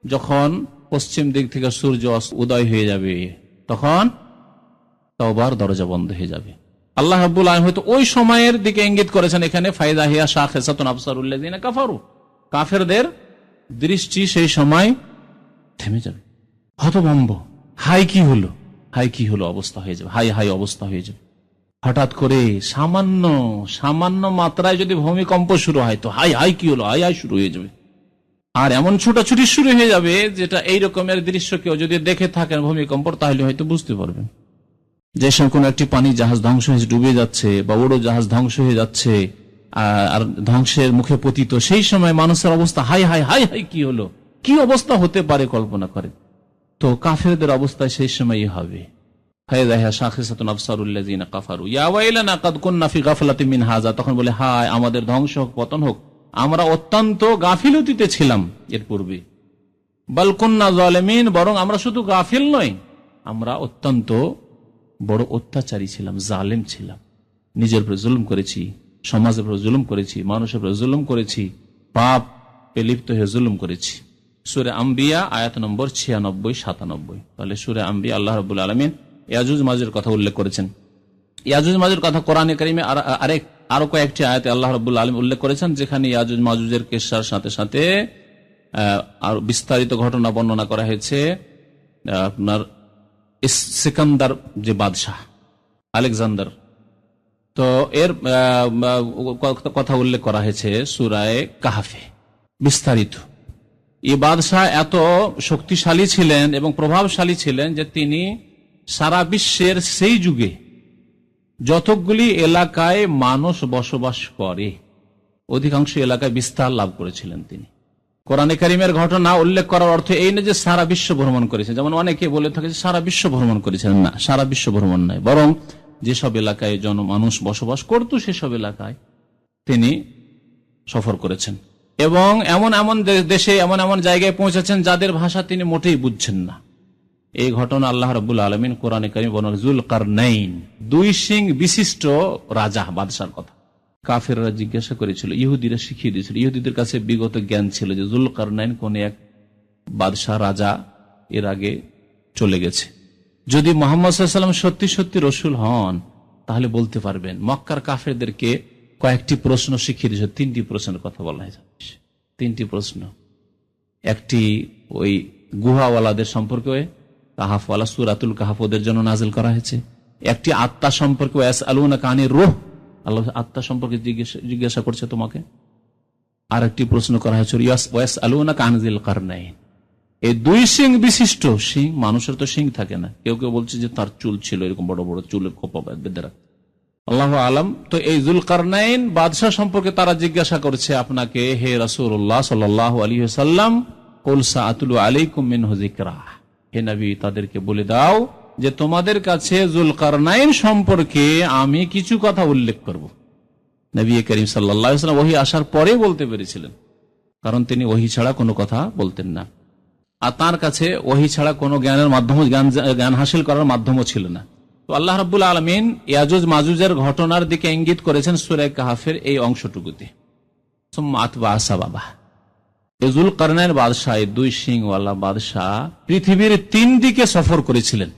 যখন পশ্চিম দিক থেকে সূর্য উদয় হয়ে যাবে তখন তওবার দরজা বন্ধ হয়ে যাবে। আল্লাহ রাব্বুল আলামিন হয়তো ওই সময়ের দিকে ইঙ্গিত করেছেন এখানে, ফাইযা হিয়া শাখিসাতুন আবসারুল্লাযিনা কাফারু, কাফেরদের দৃষ্টি সেই সময় থেমে যাবে, হতভম্ব, হাই কি হলো, হাই কি হলো অবস্থা হয়ে যাবে, হাই হাই অবস্থা হয়ে যাবে। হঠাৎ করে সামান্য মাত্রায় যদি ভূমিকম্প শুরু হয় তো হাই হাই কি হলো, হাই হাই শুরু হয়ে যাবে। আর এমন ছুটাছুটি শুরু হয়ে যাবে যেটা এই রকমের দৃশ্য কেউ যদি দেখে থাকেন ভূমিকম্প, তাহলে হয়তো বুঝতে পারবেন যে কোন একটি পানি জাহাজ ধ্বংস হয়ে ডুবে যাচ্ছে বা উড়ো জাহাজ ধ্বংস হয়ে যাচ্ছে আর ধ্বংসের মুখে পতিত, সেই সময় মানুষের অবস্থা হাই হাই হাই হাই কি হলো, কি অবস্থা হতে পারে কল্পনা করে। তো কাফেরদের অবস্থায় সেই সময়ই হবে। ফাইযা হিয়া শাখিসাতুন আবসারুল্লাযিনা কাফারু ইয়া ওয়াইলানা কাদ কুননা ফি গাফলাতিন মিন হাযা, তখন বলে হায় আমাদের ধ্বংস হোক, পতন হোক, আমরা অত্যন্ত গাফিলতিতে ছিলাম এর পূর্বে। বাল কুননা যালিমিন, বরং আমরা শুধু গাফিল নই, আমরা অত্যন্ত বড় অত্যাচারী ছিলাম, জালেম ছিলাম, নিজের উপর জুলুম করেছি, সমাজের উপর জুলুম করেছি, মানুষের উপর জুলুম করেছি, পাপ লিপ্ত হয়ে জুলুম করেছি। সূরা আম্বিয়া আয়াত নম্বর 96-97। তাহলে সূরা আম্বিয়া আল্লাহ রাব্বুল আলামিন ইয়াজুজ মাজুজের কথা উল্লেখ করেছেন। ইয়াজুজ মাজুজের কথা কোরআনে কারিমে আরো কয়েকটি আয়াতে আল্লাহ রাব্বুল আলামিন উল্লেখ করেছেন, যেখানে ইয়াজুজ মাজুজের কিসসার সাথে সাথে আর বিস্তারিত ঘটনা বর্ণনা করা হয়েছে। আপনার সিকান্দার যে বাদশাহ আলেকজান্ডার, তো এর কথা উল্লেখ করা হয়েছে সূরায়ে কাহফে বিস্তারিত। এই বাদশাহ এত শক্তিশালী ছিলেন এবং প্রভাবশালী ছিলেন যে তিনি সারা বিশ্বের সেই যুগে যতগুলি এলাকায় মানুষ বসবাস করে অধিকাংশ এলাকায় বিস্তার লাভ করেছিলেন তিনি। কোরআনে কারিমের ঘটনা উল্লেখ করার অর্থ এই না যে সারা বিশ্ব ভ্রমণ করেছেন, যেমন অনেকে বলে থাকে যে সারা বিশ্ব ভ্রমণ করেছেন। না, সারা বিশ্ব ভ্রমণ নয়, বরং যেসব এলাকায় মানুষ বসবাস করত সেসব এলাকায় তিনি সফর করেছেন এবং এমন এমন দেশে এমন এমন জায়গায় পৌঁছেছেন যাদের ভাষা তিনি মোটেই বুঝছেন না। এই ঘটনা আল্লাহ রাব্বুল আলামিন কোরআনে কারিমে বর্ণনা যুলকারনাইন, 2 সিং বিশিষ্ট রাজা বাদশার কথা। কাফেররা জিজ্ঞাসা করেছিল, ইহুদিরা শিখিয়ে দিয়েছিল, ইহুদিদের কাছে বিগত জ্ঞান ছিল যে যুলকারনাইন কোন এক বাদশাহ রাজা এর আগে চলে গেছে। যদি মুহাম্মদ সাল্লাল্লাহু আলাইহি ওয়াসাল্লাম সত্যি সত্যি রসুল হন তাহলে বলতে পারবেন। মক্কার কাফেরদেরকে কয়েকটি প্রশ্ন শিখিয়ে দিয়েছে, 3টি প্রশ্নের কথা বলা হয়েছে, 3টি প্রশ্ন। একটি ওই গুহাওয়ালাদের সম্পর্কে, কাহাফওয়ালা সূরাতুল কাহাফ ওদের জন্য নাজিল করা হয়েছে। একটি আত্মা সম্পর্কে, ইয়াসআলুনাকা আনির রূহ, আল্লাহ আত্মা সম্পর্কে জিজ্ঞাসা করছে তোমাকে। আর একটি প্রশ্ন করা হয়েছে ইয়াসআলুনাকা আন যিল কারনাইন, এই দুই শিং বিশিষ্ট শিং, মানুষের তো শিং থাকে না, কেউ কেউ বলছে যে তার চুল ছিল এরকম বড় বড় চুলের খোপা বেঁধে রাখত, আল্লাহু আলাম। তো এই যুলকারনাইন বাদশাহ সম্পর্কে তারা জিজ্ঞাসা করছে আপনাকে, হে রাসূলুল্লাহ সাল্লাল্লাহু আলাইহি ওয়াসাল্লাম, কুল সাআতুলু আলাইকুম মিনহু যিকরা, হে নবী তাদেরকে বলে দাও যে তোমাদের কাছে যুলকারনাইন সম্পর্কে আমি কিছু কথা উল্লেখ করব। নবী করিম সাল্লাল্লাহু আলাইহি ওয়াসাল্লাম ওহী আসার পরে বলতে পেরেছিলেন, কারণ তিনি ওহী ছাড়া কোনো কথা বলতেন না, আর তার কাছে ওহী ছাড়া কোনো জ্ঞানের মাধ্যম, জ্ঞান হাসিল করার মাধ্যমও ছিল না। তো আল্লাহ রাব্বুল আলামিন ইয়াজুজ মাজুজের ঘটনার দিকে ইঙ্গিত করেছেন সূরা কাহফের এই অংশটুকুতে। সুম্মা আতবা সাবাবা, যুলকারনাইন বাদশাহ, দুই সিংওয়ালা বাদশাহ পৃথিবীর 3 দিকে সফর করেছিলেন।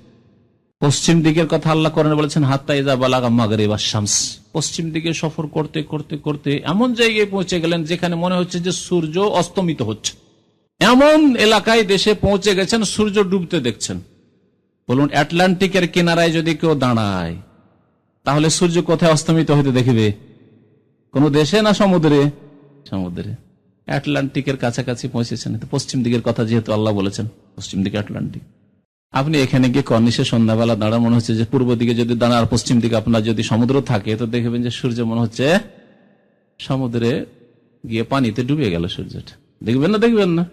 পশ্চিম দিকের কথা আল্লাহ কোরআনে বলেছেন হাত্তা ইযা বালাগা মাগরিবাশ শামস, পশ্চিম দিকে সফর করতে করতে করতে এমন জায়গায় পৌঁছে গেলেন যেখানে মনে হচ্ছে যে সূর্য অস্তমিত হচ্ছে, এমন এলাকায় দেশে পৌঁছে গেছেন সূর্য ডুবতে দেখছেন। বলুন, আটলান্টিকের কিনারায় যদি কেউ দাঁড়ায় তাহলে সূর্য কোথায় অস্তমিত হইতে দেখবে? কোন দেশে না সমুদ্রে? সমুদ্রে। আটলান্টিকের কাছাকাছি পৌঁছেছেন, পশ্চিম দিকের কথা যেহেতু আল্লাহ বলেছেন, পশ্চিম দিকে আটলান্টিক। আপনি এখানে গিয়ে কর্নিশে সন্ধ্যাবেলা দাঁড়া, মনে হচ্ছে যে পূর্ব দিকে যদি দাঁড়া আর পশ্চিম দিকে আপনার যদি সমুদ্র থাকে তো দেখবেন যে সূর্য মনে হচ্ছে সমুদ্রে গিয়ে পানিতে ডুবে গেল সূর্যটা। দেখবেন না? দেখবেন না?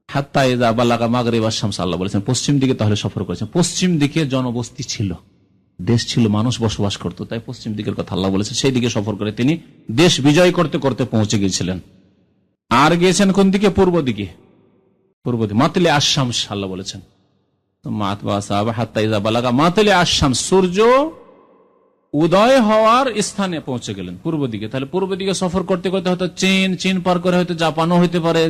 হাত্তা ইযা বালাগা মাগরিবাশ শামস, আল্লাহ বলেছেন পশ্চিম দিকে তাহলে সফর করেছেন। পশ্চিম দিকে জনবস্তি ছিল, দেশ ছিল, মানুষ বসবাস করতো, তাই পশ্চিম দিকের কথা আল্লাহ বলেছেন। সেই দিকে সফর করে তিনি দেশ বিজয় করতে করতে পৌঁছে গিয়েছিলেন। আর গিয়েছেন কোন দিকে? পূর্ব দিকে। পূর্ব দিকে মাতলে আশ-শামস, আল্লাহ বলেছেন হাত্তা ইযা বালাগা মাতলে আশ-শামস, সূর্য উদয় হওয়ার স্থানে পৌঁছে গেলেন পূর্ব দিকে। তাহলে পূর্ব দিকে সফর করতে করতে হয়তো চীন পার করে হয়তো জাপানও হইতে পারে,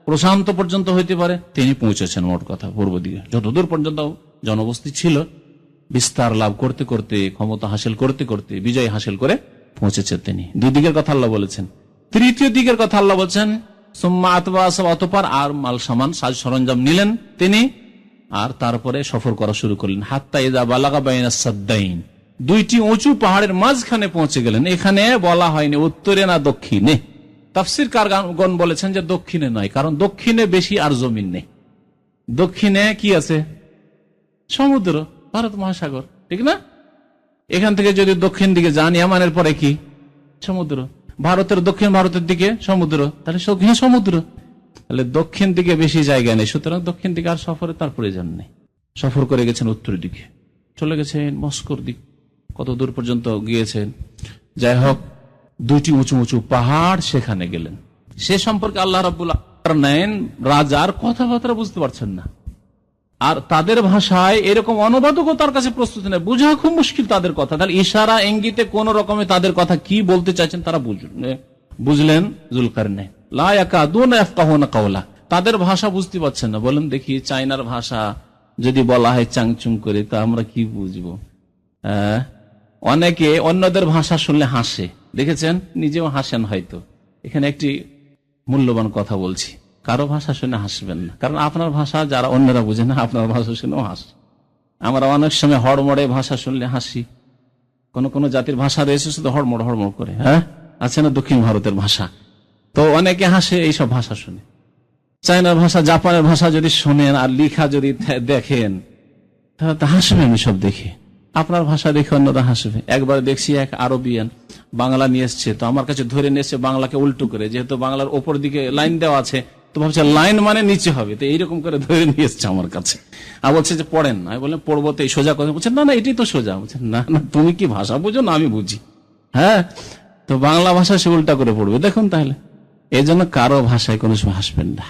প্রশান্ত পর্যন্ত হইতে পারে, তিনি পৌঁছেছেন মোট কথা পূর্ব দিকে। যতদূর পর্যন্ত জনবস্তি ছিল, বিস্তার লাভ করতে করতে, ক্ষমতা হাসিল করতে করতে, বিজয় হাসিল করে পৌঁছেছেন তিনি। দুই দিকের কথা আল্লাহ বলেছেন। তৃতীয় দিকের কথা আল্লাহ বলছেন সুম্মা আতবা সাবা, অতঃপর আর মাল সামান সাজ সরঞ্জাম নিলেন তিনি, আর তারপরে সফর করা শুরু করলেন। হাত্তা ইযা বালাগা বাইনাস সাদ্দাইন, 2টি উঁচু পাহাড়ের মাঝখানে পৌঁছে গেলেন। এখানে বলা হয়নি উত্তরে না দক্ষিণে, তাফসীরকারগণ বলেছেন যে দক্ষিণে নয়, কারণ দক্ষিণে বেশি আর জমিন নেই। দক্ষিণে কি আছে? সমুদ্র, ভারত মহাসাগর, ঠিক না? এখান থেকে যদি দক্ষিণ দিকে যান, ইয়ামানের পরে কি? সমুদ্র। ভারতের দক্ষিণ ভারতের দিকে সমুদ্র, তাহলে সমুদ্র। তাহলে দক্ষিণ দিকে বেশি জায়গা নেই, সুতরাং দক্ষিণ দিকে আর সফরে তার প্রয়োজন নেই। সফর করে গেছেন উত্তর দিকে, চলে গেছেন মস্কোর দিক, কত দূর পর্যন্ত গিয়েছেন। যাই হোক, 2টি উঁচু উঁচু পাহাড়, সেখানে গেলেন। সে সম্পর্কে আল্লাহ রাব্বুল আলামিন রাজার কথাবার্তা বুঝতে পারছেন না, আর তাদের ভাষায় এরকম অনুবাদকও তার কাছে প্রস্তুত নেই, বোঝা খুব মুশকিল তাদের কথা। তাহলে ইশারা ইঙ্গিতে কোন রকমে তাদের কথা কি বলতে চাইছেন তারা বুঝলেন যুলকারনাইন। লা ইয়াকাদুনা ইয়াফকাহুনা কাওলা, তাদের ভাষা বুঝতে পারছেন না। বলেন দেখি, চায়নার ভাষা যদি বলা হয় চাংচুং করে, তা আমরা কি বুঝবো? অনেকে অন্যদের ভাষা শুনলে হাসে, দেখেছেন, নিজেও হাসেন হয়তো। এখানে একটি মূল্যবান কথা বলছি, কারো ভাষা শুনে হাসবেন না, কারণ আপনার ভাষা যারা অন্যরা বুঝে না, আপনার ভাষা শুনেও হাসে। আমরা অনেক সময় হড়মড়ে ভাষা শুনলে হাসি। কোন জাতির ভাষা রয়েছে শুধু হড়মড় হড়মড় করে, আছে না দক্ষিণ ভারতের ভাষা, তো অনেকে হাসে এইসব ভাষা শুনে। চায়নার ভাষা, জাপানের ভাষা যদি শোনেন আর লিখা যদি দেখেন, তাহলে হাসবেন এসব দেখে। আপনার ভাষা দেখে অন্যরা হাসবে। একবার দেখছি এক আরবিয়ান বাংলা নিয়ে এসছে, তো আমার কাছে ধরে নিয়ে এসছে বাংলাকে উল্টো করে, যেহেতু বাংলার ওপর দিকে লাইন দেওয়া আছে, তো ভাবছে লাইন মানে নিচে হবে, তো এইরকম করে ধরে নিয়ে এসছে আমার কাছে। আর বলছে যে পড়েন। আমি বললাম পড়বো, তো এই সোজা কথা। বলছে না এটাই তো সোজা। বলছে না তুমি কি ভাষা বুঝো না আমি বুঝি। তো বাংলা ভাষা সে উল্টা করে পড়বে। দেখুন, তাহলে এই জন্য কারো ভাষায় কোনো সময় হাসবেন না।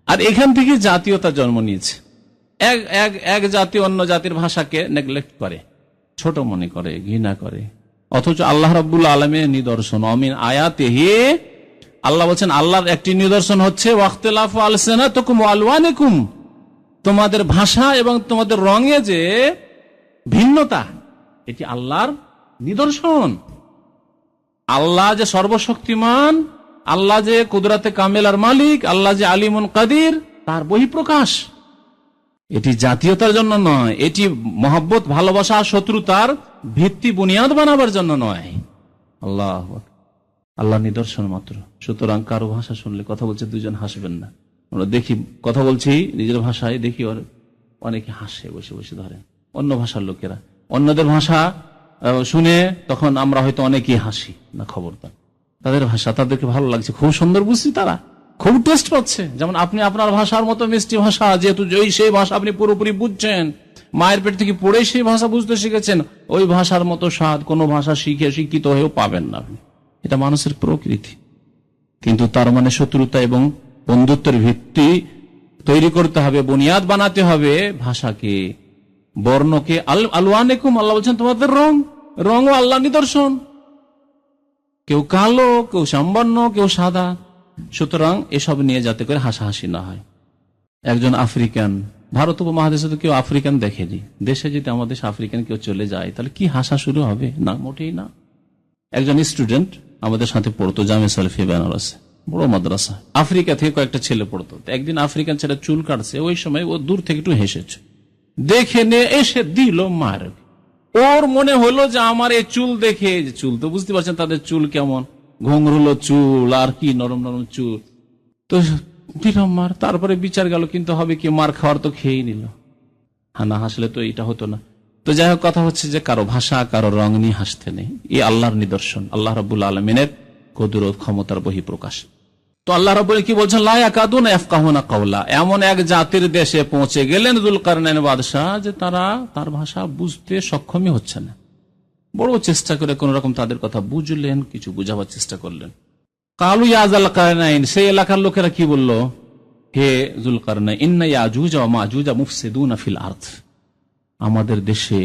আর এখান থেকে জাতীয়তা জন্ম নিয়েছে। এক জাতি অন্য জাতির ভাষাকে নেগলেক্ট করে, ছোট মনে করে, ঘৃণা করে, অথচ আল্লাহ রাব্বুল আলামিনের নিদর্শন অমিন আয়াতিহি, আল্লাহ বলছেন আল্লাহর একটি নিদর্শন হচ্ছে ওয়াখতিলাফু আলসিনাতিকুম ওয়া আলওয়ানিকুম, তোমাদের ভাষা এবং তোমাদের রঙে যে ভিন্নতা, এটি আল্লাহর নিদর্শন। আল্লাহ যে সর্বশক্তিমান, আল্লাহ যে কুদরতে কামেলার মালিক, আল্লাহ যে আলিমুন কাদির, তার বহিঃপ্রকাশ। এটি জাতীয়তার জন্য নয়, এটি মহব্বত, ভালোবাসা, শত্রুতার ভিত্তি বুনিয়াদ বানাবার জন্য নয়। আল্লাহ নিদর্শন মাত্র। সুতরাং কারো ভাষা শুনলে, কথা বলছে দুজন, হাসবেন না। আমরা দেখি, কথা বলছি নিজের ভাষায়, দেখি অনেকে হাসে বসে বসে, ধরেন অন্য ভাষার লোকেরা অন্যদের ভাষা শুনে তখন আমরা হয়তো অনেকেই হাসি না, খবরদার। তাদের ভাষা তাদেরকে ভালো লাগছে, খুব সুন্দর বুঝছি, তারা খুব টেস্ট পাচ্ছে। যেমন আপনি আপনার ভাষার মতো মিষ্টি ভাষা, যেহেতু সেই ভাষা আপনি পুরোপুরি বুঝছেন, মায়ের পেট থেকে পড়ে সেই ভাষা বুঝতে শিখেছেন, ওই ভাষার মতো স্বাদ কোনো ভাষা শিখে শিক্ষিত হয়েও পাবেন না আপনি। এটা মানুষের প্রকৃতি। কিন্তু তার মানে শত্রুতা এবং বন্ধুত্বের ভিত্তি তৈরি করতে হবে, বুনিয়াদ বানাতে হবে ভাষাকে, বর্ণকে। আলওয়ানেকুম, আল্লাহ বলছেন তোমাদের রঙও আল্লাহ নিদর্শন। কেউ কালো, কেউ সম্বর্ণ, কেউ সাদা। সুতরাং এসব নিয়ে যাতে করে হাসাহাসি না হয়। একজন আফ্রিকান, ভারত উপমহাদেশে তো কেউ আফ্রিকান দেখেনি, দেশে যদি আমাদের দেশে আফ্রিকান কেউ চলে যায় তাহলে কি হাসা শুরু হবে? না, মোটেই না। একজন স্টুডেন্ট আমাদের সাথে পড়তো জামে সালফিয়া বেনারসে, বড় মাদ্রাসা। আফ্রিকা থেকে কয়েকটা ছেলে পড়তো। একদিন আফ্রিকান ছেলে চুল কাটছে, ওই সময় ও দূর থেকে একটু হেসেছে, দেখে নিয়ে এসে দিল মার। ওর মনে হলো যে আমার এই চুল দেখে, চুল তো বুঝতে পারছেন তাদের চুল কেমন, ঘুংরুলো চুল আর কি নরম নরম চুল, তো দিল মার। তারপরে বিচার গেল, কিন্তু হবে কি, মার খাওয়ার তো খেয়েই নিল। না হাসলে তো এটা হতো না। তো যাই হোক, কথা হচ্ছে যে কারো ভাষা, কারো রং নিয়ে হাসতে নেই। এই আল্লাহর নিদর্শন, আল্লাহ রাব্বুল আলামিনের কুদরত, ক্ষমতার বহিঃপ্রকাশ। তো আল্লাহ রাব্বুল কি বলছেন, লা ইয়াকাদুনা ইয়াফকাহুনা কাওলা। এমন এক জাতির দেশে পৌঁছে গেলেন যুলকারনাইন বাদশাহ, যে তারা তার ভাষা বুঝতে সক্ষমই হচ্ছে না। বড় চেষ্টা করে কোন রকম তাদের কথা বুঝলেন, কিছু বুঝাবার চেষ্টা করলেন। কালু ইয়া যুলকারনাইন, সেই এলাকার লোকেরা কি বলল, হে যুলকারনাইন, ইন্না ইয়াজুজ ওয়া মাজুজ মুফসিদুনা ফিল আরদ। আমাদের দেশে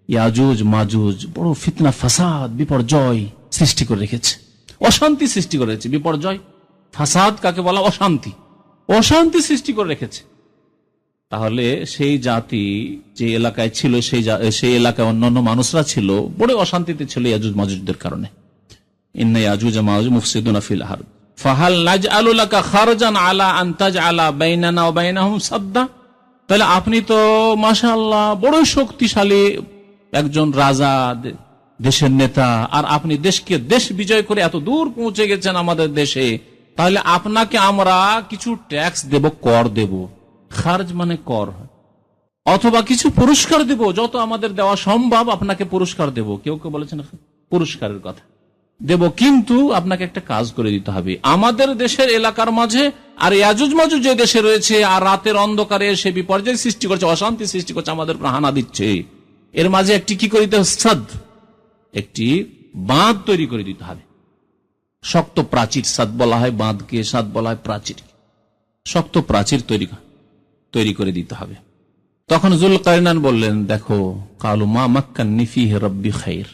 ইয়াজুজ মাজুজ বড় ফিতনা, ফাসাদ, বিপর্যয় সৃষ্টি করে রেখেছে, অশান্তি সৃষ্টি করে রেখেছে। বিপর্যয়, ফাসাদ কাকে বলা? অশান্তি, অশান্তি সৃষ্টি করে রেখেছে। তাহলে সেই জাতি যে এলাকায় ছিল, সেই এলাকায় অন্যান্য মানুষরা ছিল, বড় অশান্তিতে ছিল ইয়াজুজ মাজুজদের কারণে। ইন্না ইয়াজুজ মাজুজ মুফসিদুনা ফিল আরদ ফাহাল নাজআলু লাকা খারজান আলা আন তাজআলা বাইনানা ওয়া বাইনাহুম সাদ্দা। তাহলে আপনি তো মাশাআল্লাহ বড় শক্তিশালী একজন রাজা, দেশের নেতা, আর আপনি দেশ বিজয় করে এত দূর পৌঁছে গেছেন আমাদের দেশে, তাহলে আপনাকে আমরা কিছু ট্যাক্স দেব, কর দেব। খারজ মানে কর, অথবা কিছু পুরস্কার দেব, যত আমাদের দেওয়া সম্ভব আপনাকে পুরস্কার দেব। কেউ কেউ বলেছেন পুরস্কারের কথা দেব, কিন্তু আপনাকে একটা কাজ করে দিতে হবে। আমাদের দেশের এলাকার মাঝে আর ইয়াজুজ মাজুজ যে দেশে রয়েছে, আর রাতের অন্ধকারে সে বিপর্যয় সৃষ্টি করছে, অশান্তি সৃষ্টি করছে, আমাদের হানা দিচ্ছে, এর মাঝে একটি কি করে দিতে হবে, সাদ, একটি বাঁধ তৈরি করে দিতে হবে। শক্ত প্রাচীর, সাদ বলা হয় বাঁধকে, সাদ বলা হয় প্রাচীর। শক্ত প্রাচীর তৈরি করে দিতে হবে। তখন যুলকারনাইন বললেন, দেখো, কালু মা মাক্কান্নি ফিহি রাব্বি খাইর।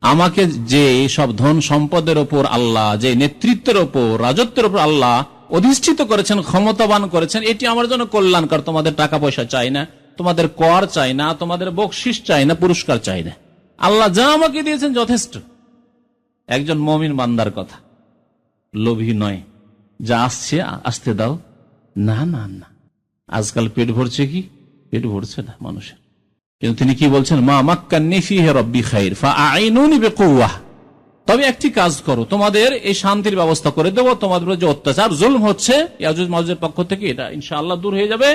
আমাকে যে সব ধন সম্পদের ওপর আল্লাহ, যে নেতৃত্বের ওপর, রাজত্বের ওপর আল্লাহ অধিষ্ঠিত করেছেন, ক্ষমতাবান করেছেন, এটি আমার জন্য কল্যাণকর। তোমাদের টাকা পয়সা চাই না, তোমাদের কর চাই না, তোমাদের বকশিস চাই না, পুরস্কার চাই না। আল্লাহ যা আমাকে দিয়েছেন যথেষ্ট। একজন মুমিন বান্দার কথা, লোভী নয়, যা আসছে আসতে দাও। না না না, আজকাল পেট ভরছে কি? পেট ভরছে না মানুষের। কিন্তু তিনি কি বলছেন, মা মাক্কান্নি ফিহি রাব্বি খাইর ফাআইনুনি বিকুওয়াহ। তবে একটি কাজ করো, তোমাদের এই শান্তির ব্যবস্থা করে দেবো, তোমাদের যে অত্যাচার জুলম হচ্ছে ইয়াজুজ মাজুজের পক্ষ থেকে, এটা ইনশাআল্লাহ দূর হয়ে যাবে।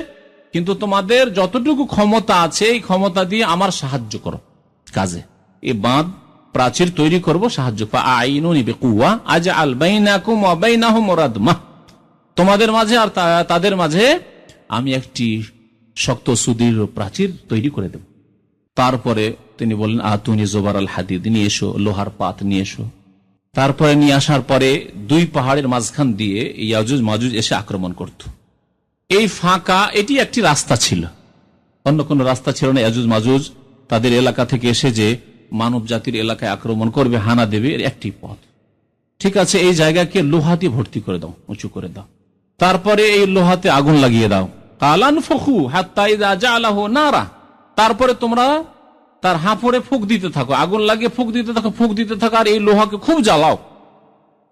কিন্তু তোমাদের যতটুকু ক্ষমতা আছে, এই ক্ষমতা দিয়ে আমার সাহায্য করো কাজে। এই বাঁধ প্রাচীর তৈরি করব, সাহায্য। ফাআইনুনি বিকুওয়া আজআল বাইনাকুম ওয়া বাইনাহুম রাদমা। তোমাদের মাঝে আর তাদের মাঝে আমি একটি শক্ত সুদৃঢ় প্রাচীর তৈরি করে দেব। তারপরে তিনি বললেন, আতুনি জোবার আল হাদিদ, নিয়ে এসো, লোহার পাত নিয়ে এসো। তারপরে নিয়ে আসার পরে দুই পাহাড়ের মাঝখান দিয়ে ইয়াজুজ মাজুজ এসে আক্রমণ করত। এই ফাঁকা, এটি একটি রাস্তা ছিল, অন্য কোন রাস্তা ছিল না। ইয়াজুজ মাজুজ তাদের এলাকা থেকে এসে যে মানব জাতির এলাকায় আক্রমণ করবে, হানা দেবে, এর একটি পথ। ঠিক আছে, এই জায়গাকে লোহা দিয়ে ভর্তি করে দাও, উঁচু করে দাও। তারপরে এই লোহাতে আগুন লাগিয়ে দাও। কালান ফখু হাত্তা ইযা জাআলাহু নারা। তারপরে তোমরা তার হাঁফড়ে ফুঁক দিতে থাকো, আগুন লাগিয়ে ফুঁক দিতে থাকো, ফুঁক দিতে থাকো, আর এই লোহাকে খুব জ্বালাও।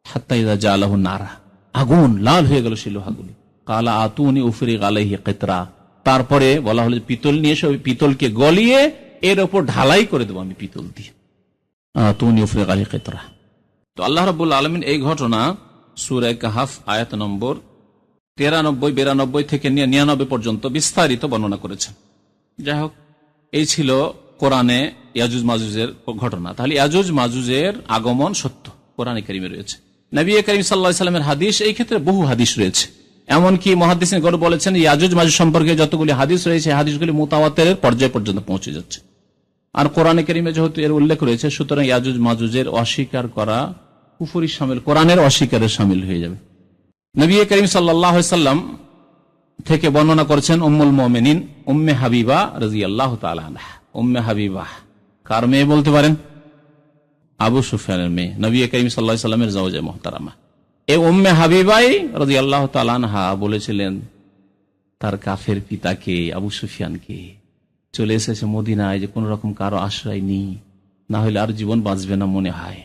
হাত্তা ইযা জাআলাহু নারা, আগুন লাল হয়ে গেল সেই লোহাগুলি। কালা আতুনি উফরিগ আলাইহি কিতরা। তারপরে বলা হলো পিতল নিয়ে এসে ওই পিতলকে গলিয়ে এর উপর ঢালাই করে দেবো আমি পিতল দিয়ে। আতুনি উফরিগ আলাইহি কিতরা। তো আল্লাহ রাব্বুল আলামিন এই ঘটনা সূরা কাহফ আয়াত নম্বর 93, 92 থেকে 99 পর্যন্ত বিস্তারিত বর্ণনা করেছেন। যাই হোক, এই ছিল কোরআনে ইয়াজুজ মাজুজের ঘটনা। তাহলে ইয়াজুজ মাজুজের আগমন সত্য, কোরআনে কারিমে রয়েছে। নবী করিম সাল্লাল্লাহু আলাইহি ওয়াসাল্লামের হাদিস, এই ক্ষেত্রে বহু হাদিস রয়েছে। এমনকি মুহাদ্দিসিনগণ বলেছেন ইয়াজুজ মাজুজ সম্পর্কে যতগুলি হাদিস রয়েছে, হাদিসগুলি মুতাওয়াতিরের পর্যায় পর্যন্ত পৌঁছে যাচ্ছে। আর কোরআনে কারিমে যেহেতু এর উল্লেখ রয়েছে, সুতরাং ইয়াজুজ মাজুজের অস্বীকার করা কুফরি শামিল, কোরআনের অস্বীকারের শামিল হয়ে যাবে। নবী করিম সাল্লাল্লাহু আলাইহি ওয়াসাল্লাম থেকে বর্ণনা করেছেন উম্মুল মুমিনিন উম্মে হাবিবা রাদিয়াল্লাহু তাআলা আনহা। উম্মে হাবিবা কার মেয়ে বলতে পারেন? আবু সুফিয়ানের মেয়ে, নবী করিম সাল্লাল্লাহু আলাইহি ওয়াসাল্লামের জাওজা মুহতারামা। এই উম্মে হাবিবাই রাদিয়াল্লাহু তাআলা আনহা বলেছিলেন তার কাফের পিতাকে, আবু সুফিয়ানকে, চলে এসেছে মদিনায়, যে কোন রকম কারো আশ্রয় নেই, না হলে আর জীবন বাঁচবে না মনে হয়।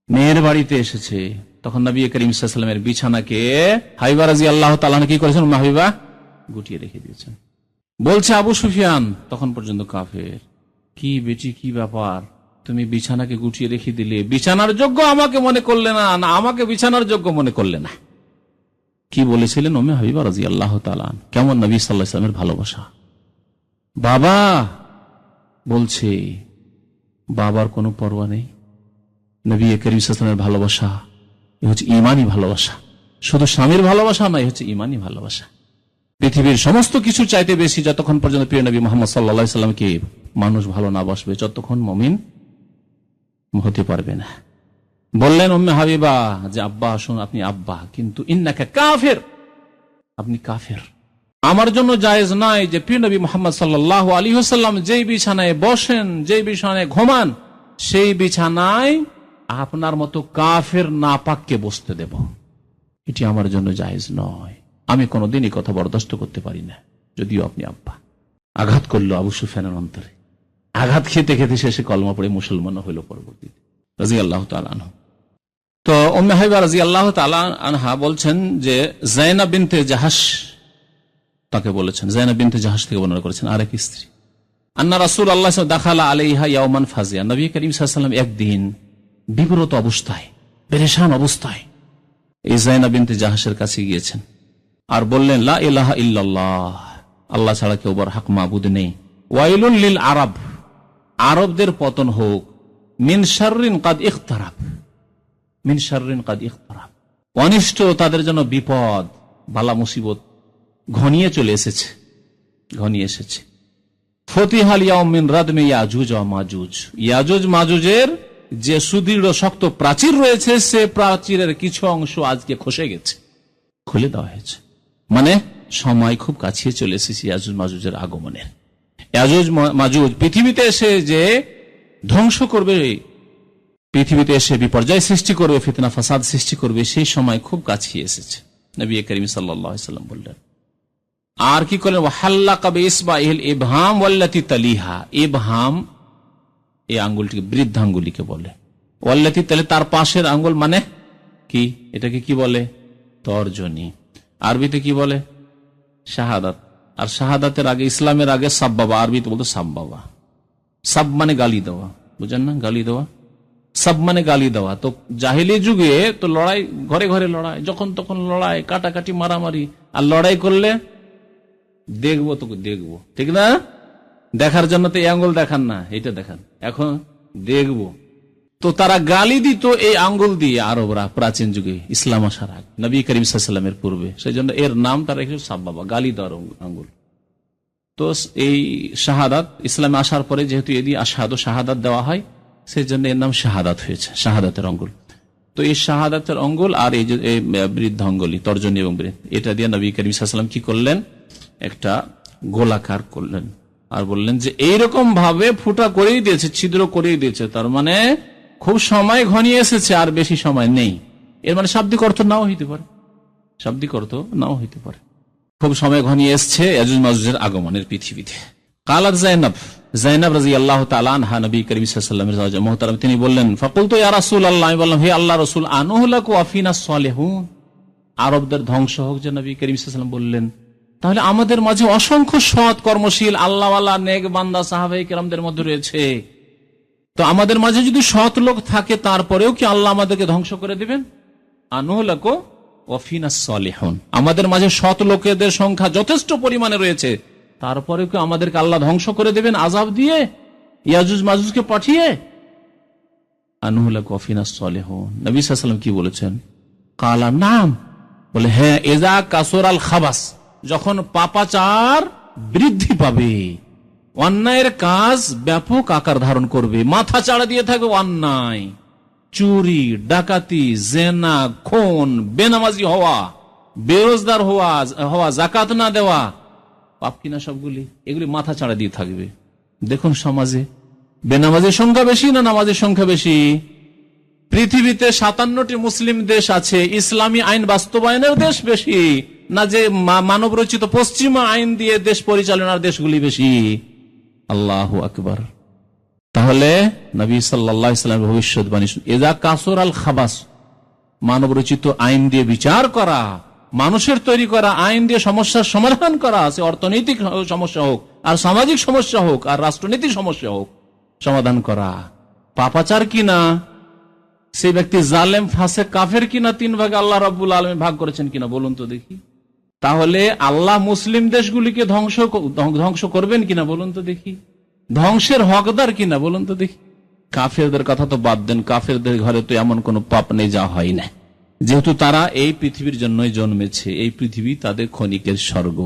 মেয়ের বাড়িতে এসেছে, তখন নবী করিম সাল্লাল্লাহু আলাইহি ওয়াসাল্লামের বিছানাকে হাবিবা রাদিয়াল্লাহু তাআলা আনহা কি করেছেন? উম্মে হাবিবা গুটিয়ে রেখে দিয়েছেন। বলছে আবু সুফিয়ান তখন পর্যন্ত কাফের, কি বেটি, কি ব্যাপার, তুমি বিছানাকে গুটিয়ে রেখে দিলে, বিছানার যোগ্য আমাকে মনে করলে না, না আমাকে বিছানার যোগ্য মনে করলে না। কি বলেছিলেন উম্মে হাবিবা রাদিয়াল্লাহু তাআলা আনহা? কেমন নবী সাল্লাল্লাহু আলাইহি ওয়াসাল্লামের ভালোবাসা। বাবা বলছে, বাবার কোনো পরোয়া নেই। নবী করিম সাল্লাল্লাহু আলাইহি ওয়াসাল্লামের ভালোবাসা এ হচ্ছে ঈমানি ভালোবাসা, শুধু স্বামীর ভালোবাসা নয়, হচ্ছে ঈমানি ভালোবাসা। পৃথিবীর সমস্ত কিছু চাইতে বেশি যতক্ষণ পর্যন্ত প্রিয় নবী মুহাম্মদ সাল্লাল্লাহু আলাইহি ওয়াসাল্লামকে মানুষ ভালো না বাসবে, যতক্ষণ মুমিন হতে পারবে না। বললেন উম্মে হাবিবা যে আব্বা আসুন, আপনি আব্বা, কিন্তু ইন্নাকা কাফির, আপনি কাফের। আমার জন্য জায়েজ নয় যে প্রিয় নবী মুহাম্মদ সাল্লাল্লাহু আলাইহি ওয়াসাল্লাম যেই বিছানায় বসেন, যেই বিছানায় ঘুমান, সেই বিছানায় আপনার মতো কাফের নাপাককে বসতে দেব। এটি আমার জন্য জায়েজ নয়, আমি কোনোদিন এই কথা বরদাস্ত করতে পারি না, যদিও আপনি আব্বা। আঘাত করলো আবু সুফিয়ানের অন্তরে, আঘাত খেতে খেতে শেষে কলমা পড়ে মুসলমান হইল পরবর্তীতে রাদিয়াল্লাহু তাআলা আনহু। তো উম্মে হাবিবা রাদিয়াল্লাহু তাআলা আনহা বলছেন যে যায়নাব বিনতে জাহাশ তাকে বলেছেন, যায়নাব বিনতে জাহাশ থেকে বর্ণনা করেছেন আরেক স্ত্রী, আন্না রাসূলুল্লাহ দাখালা আলাইহা ইয়াওমান ফাজিয়া, নবী করিম সাল্লাল্লাহু আলাইহি ওয়াসাল্লাম একদিন বিব্রত অবস্থায়, পেরেশান অবস্থায় এই যায়নাব বিনতে জাহাশের কাছে গিয়েছেন আর বললেন লা ইলাহা ইল্লাল্লাহ, আল্লাহ ছাড়া কেউ বড় হক মাবুদ নেই, ওয়াইলুন লিল আরব, আরবদের পতন হোক, মিন শাররিন কাদ ইখতারাব, মিন শাররিন কাদ ইখতারাব, অনিষ্ট তাদের জন্য বিপদ বালা মুসিবত ঘনিয়ে চলে এসেছে, ঘনিয়ে এসেছে। ফতিহাল ইয়াউম মিন রাদমি ইয়াজুজ ওয়া মাজুজ, ইয়াজুজ মাজুজের যে সুদৃঢ় শক্ত প্রাচীর রয়েছে, সে প্রাচীরের কিছু অংশ আজকে খসে গেছে, খুলে দেওয়া হয়েছে। মানে সময় খুব কাছে চলে এসেছে ইয়াজুজ মাজুজের আগমনের। ইয়াজুজ মাজুজ পৃথিবীতে এসে যে ধ্বংস করবে, পৃথিবীতে এসে বিপর্যয় সৃষ্টি করবে, ফিতনা ফাসাদ সৃষ্টি করবে, সেই সময় খুব কাছে এসেছে। নবী করিম সাল্লাল্লাহু আলাইহি ওয়াসাল্লাম বললেন। আর কি করলেন? ওয়াহাল্লাকা বিইসবাইহিল ইবহাম ওয়াল্লাতি তালিহা, ইবহাম এই আঙ্গুলটিকে বৃদ্ধাঙ্গুলিকে বলে, ওয়াল্লাতি তালি তার পাশের আঙ্গুল, মানে কি, এটাকে কি বলে? তর্জনী। আরবিতে কি বলে? শাহাদাত। আর শাহাদাতের আগে, ইসলামের আগে সাব্বাবা, আরবিতে বলতো সাব্বাবা। সাব মানে গালি দেওয়া, বুঝেন না? গালি দেওয়া, সাব মানে গালি দেওয়া। তো জাহিলি যুগে তো লড়াই, ঘরে ঘরে লড়াই, যখন তখন লড়াই, কাটাকাটি, মারামারি। আর লড়াই করলে দেখবো তো দেখবো, ঠিক না? দেখার জন্য তো এই আঙ্গুল দেখান না, এটা দেখান, এখন দেখবো। তো তারা গালি দিত এই আঙ্গুল দিয়ে, আরবরা প্রাচীন যুগে, ইসলাম আসার আগে, নবী করিম সাল্লাল্লাহু আলাইহি ওয়াসাল্লামের পূর্বে। সেই জন্য এর নাম তারা রেখেছে সাব্বাবা, গালি দেওয়ার আঙ্গুল। তো এই শাহাদাত ইসলামে আসার পরে যেহেতু এদি আশহাদু শাহাদাত দেওয়া হয়, সেই জন্য এর নাম শাহাদাত হয়েছে, শাহাদাতের আঙ্গুল। তো এই শাহাদাতের আঙ্গুল আর এই যে বৃদ্ধাঙ্গুলি, তর্জনী এবং বৃদ্ধ, এটা দিয়ে নবী করিম সাল্লাল্লাহু আলাইহি ওয়াসাল্লাম কি করলেন? একটা গোলাকার করলেন আর বললেন যে এইরকম ভাবে ফুটা করেই দিয়েছে, ছিদ্র করেই দিয়েছে, তার মানে খুব সময় ঘনিয়ে এসেছে, আর বেশি সময় নেই। এর মানে শাব্দিক অর্থ নাও হইতে পারে, শাব্দিক অর্থ নাও হইতে পারে। খুব সময় ঘনিয়ে এসছে ইয়াজুজ মাজুজের আগমনের পৃথিবীতে। কালাত যায়নাব, যায়নাব রাদিয়াল্লাহু তাআলা আনহা নবী করিম সাল্লাল্লাহু আলাইহি ওয়াসাল্লামের জাওজা মুহতারাম, তিনি বললেন ফাকুলতু ইয়া রাসূলুল্লাহ, আমি বললাম হে আল্লাহর রাসূল, আনুহলাকু আফিনাস সালিহুন, আরবদের ধ্বংস হোক। যে নবী করিম সাল্লাল্লাহু আলাইহি ওয়াসাল্লাম বললেন, তাহলে আমাদের মাঝে অসংখ্য সৎ কর্মশীল আল্লাহওয়ালা নেক বান্দা সাহাবায়ে কেরামদের মধ্যে রয়েছে, তো আমাদের মাঝে যদি সৎ লোক থাকে তারপরেও কি আল্লাহ আমাদেরকে ধ্বংস করে দিবেন? আনুহলাকু ওয়াফিনাস সালিহুন, আমাদের মাঝে সৎ লোকেদের সংখ্যা যথেষ্ট পরিমাণে রয়েছে, তারপরে কি আমাদেরকে আল্লাহ ধ্বংস করে দেবেন আযাব দিয়ে, ইয়াজুজ মাজুজকে পাঠিয়ে? আনহুলাক ওয়াফিনাস সালিহুন। নবী সাল্লাল্লাহু আলাইহি ওয়াসাল্লাম কি বলেছেন? কালা নাম, বলে হ্যাঁ, ইযা কাসুরাল খাবাস, যখন পাপাচার বৃদ্ধি পাবে, অন্যায়ের কাজ ব্যাপক আকার ধারণ করবে, মাথা চাড়া দিয়ে থাকবে অন্যায়, চুরি, ডাকাতি, জেনা, খুন, বেনামাজি হওয়া, বেরোজগার হওয়া, যাকাত না দেওয়া, পাপ কিনা সবগুলি, এগুলি মাথা চাড়া দিয়ে থাকবে। দেখুন সমাজে বেনামাজির সংখ্যা বেশি না নামাজের সংখ্যা বেশি? পৃথিবীতে 57টি মুসলিম দেশ আছে, ইসলামী আইন বাস্তবায়নের দেশ বেশি না যে মানব রচিত পশ্চিমা আইন দিয়ে দেশ পরিচালনার দেশগুলি বেশি? আল্লাহু আকবার। তাহলে নবী সাল্লাল্লাহু আলাইহি ওয়াসাল্লাম ভবিষ্যৎবাণী, ইযা কাসুরাল খাবাস, মানব রচিত আইন দিয়ে বিচার করা, মানুষের তৈরি করা আইন দিয়ে সমস্যার সমাধান করা, সে অর্থনৈতিক সমস্যা হোক আর সামাজিক সমস্যা হোক আর রাষ্ট্রনীতিক সমস্যা হোক, সমাধান করা। পাপাচার কিনা, সেই ব্যক্তি জালেম, ফাসেক, কাফের কিনা, 3 ভাগে আল্লাহ রাব্বুল আলামিন ভাগ করেছেন কিনা বলুন তো দেখি। তাহলে আল্লাহ মুসলিম দেশগুলিকে ধ্বংস করবেন কিনা বলুন তো দেখি, ধ্বংসের হকদার কিনা বলুন তো দেখি। কাফেরদের কথা তো বাদ দেন, কাফেরদের ঘরে তো এমন কোন পাপ নেই যা হয় না, যেহেতু তারা এই পৃথিবীর জন্যই জন্মেছে, এই পৃথিবী তাদের ক্ষণিকের স্বর্গ।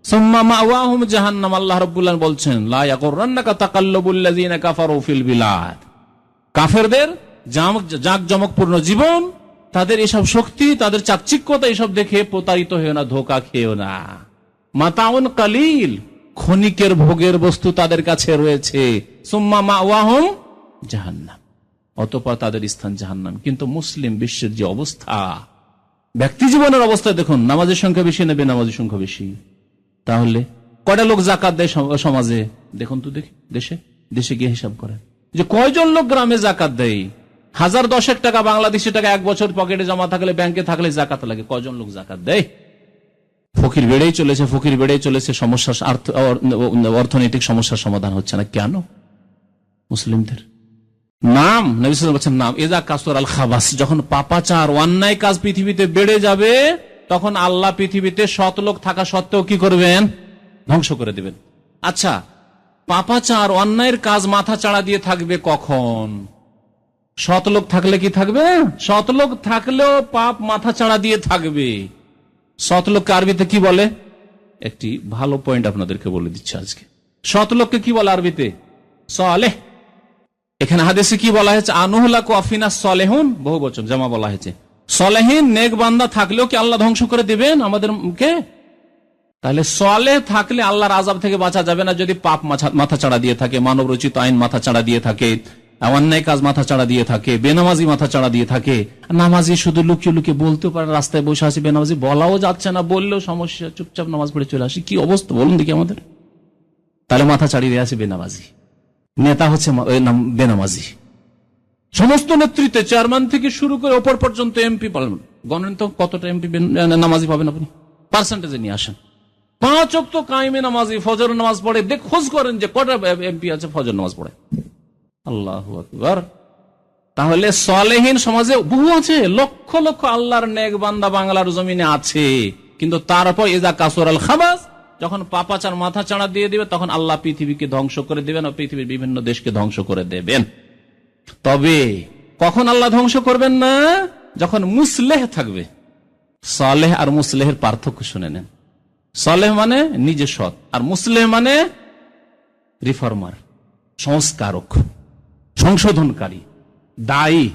সুম্মা মাওয়াহুম জাহান্নাম, আল্লাহ রাব্বুল আলামিন বলছেন, লা ইয়াগুররান্নাকা তাকাল্লুবুল্লাযিনা কাফারু ফিল বিলাদ, কাফেরদের জাঁকজমকপূর্ণ জীবন, তাদের এসব শক্তি, তাদের চাকচিক্যতা, এসব দেখে প্রতারিত হয়েও না, ধোঁকা খেয়েও না। মাতাউন কালিল, ক্ষণিকের ভোগের বস্তু তাদের কাছে রয়েছে। সুম্মা মাওয়াহুম জাহান্নাম, অতঃপর তাদের স্থান জাহান্নাম। কিন্তু মুসলিম বিশ্বের যে অবস্থা, ব্যক্তি জীবনের অবস্থা দেখুন, নামাজের সংখ্যা বেশি না বেনামাজের সংখ্যা বেশি? তাহলে কয়টা লোক জাকাত দেয় সমাজে? দেখুন তো দেখি, দেশে গিয়ে হিসাব করেন যে কয়জন লোক গ্রামে জাকাত দেয়। 1010 টাকা বাংলাদেশি টাকা 1 বছর পকেটে জমা থাকলে, ব্যাংকে থাকলে জাকাত লাগে, কয়জন লোক জাকাত দেয়? ফকির বেড়েই চলেছে, সমস্যা, অর্থনৈতিক সমস্যার সমাধান হচ্ছে না কেন? মুসলিমদের নাম, নবী সাল্লাল্লাহু আলাইহি ওয়াসাল্লাম বলেছেন, নাম ইযা কাসুরাল খাবাস, যখন পাপাচার, অন্যায় কাজ পৃথিবীতে বেড়ে যাবে, তখন আল্লাহ পৃথিবীতে সৎ লোক থাকা সত্ত্বেও কি করবেন? ধ্বংস করে দেবেন। আচ্ছা, পাপাচার, অন্যায়ের কাজ মাথা চাড়া দিয়ে থাকবে কখন? সৎ লোক থাকলে কি থাকবে? সৎ লোক থাকলেও পাপ মাথা চাড়া দিয়ে থাকবে। সৎ লোককে আরবিতে কি বলে? একটি ভালো পয়েন্ট আপনাদেরকে বলে দিচ্ছি আজকে। সৎ লোককে কি বলে আরবিতে? সালেহ। এখানে হাদিসে কি বলা হয়েছে? আনহুলাকু আফিনাস সালেহুন, বহুবচন, জামা বলা হয়েছে। সালেহিন, নেক বান্দা থাকলেও কি আল্লাহ ধ্বংস করে দিবেন আমাদেরকে? তাহলে সালেহ থাকলে আল্লাহর আযাব থেকে বাঁচা যাবে না যদি পাপ মাথা চাড়া দিয়ে থাকে, মানব রচিত আইন মাথা চাড়া দিয়ে থাকে, অন্যায় কাজ মাথা চাড়া দিয়ে থাকে, বেনামাজি মাথা চাড়া দিয়ে থাকে। নামাজি শুধু লুকিয়ে লুকিয়ে বলতেও পারে, রাস্তায় বসে আসি বেনামাজি, বলাও যাচ্ছে না, বললেও সমস্যা, চুপচাপ নামাজ পড়ে চলে আসি। কি অবস্থা বলুন দেখি আমাদের। তাহলে মাথা চাড়িয়ে আছে বেনামাজি, নেতা হচ্ছে বেনামাজি। সমস্ত নেতৃত্বে, চেয়ারম্যান থেকে শুরু করে ওপর পর্যন্ত এমপি পালন, গণেন তো কতটা এমপি নামাজি পাবেন আপনি, পার্সেন্টেজে নিয়ে আসেন। 5 ওয়াক্ত কায়েমে নামাজি, ফজর নামাজ পড়ে, খোঁজ করেন যে কটা এমপি আছে ফজর নামাজ পড়ে। আল্লাহু আকবার। তাহলে সালেহীন সমাজে বহু আছে, লক্ষ লক্ষ আল্লাহর নেক বান্দা বাংলার জমিনে আছে, কিন্তু তারপর ইযা কাসুরাল খাবাস, যখন পাপাচার মাথা চাড়া দিয়ে দিবে, তখন আল্লাহ পৃথিবীকে ধ্বংস করে দেবেন ও পৃথিবীর বিভিন্ন দেশকে ধ্বংস করে দেবেন। তবে কখন আল্লাহ ধ্বংস করবেন না? যখন মুসলেহ থাকবে। সালেহ আর মুসলেহের পার্থক্য শুনে নেন। সালেহ মানে নিজে সৎ, আর মুসলেহ মানে রিফর্মার, সংস্কারক, সংশোধনকারী, দায়ী,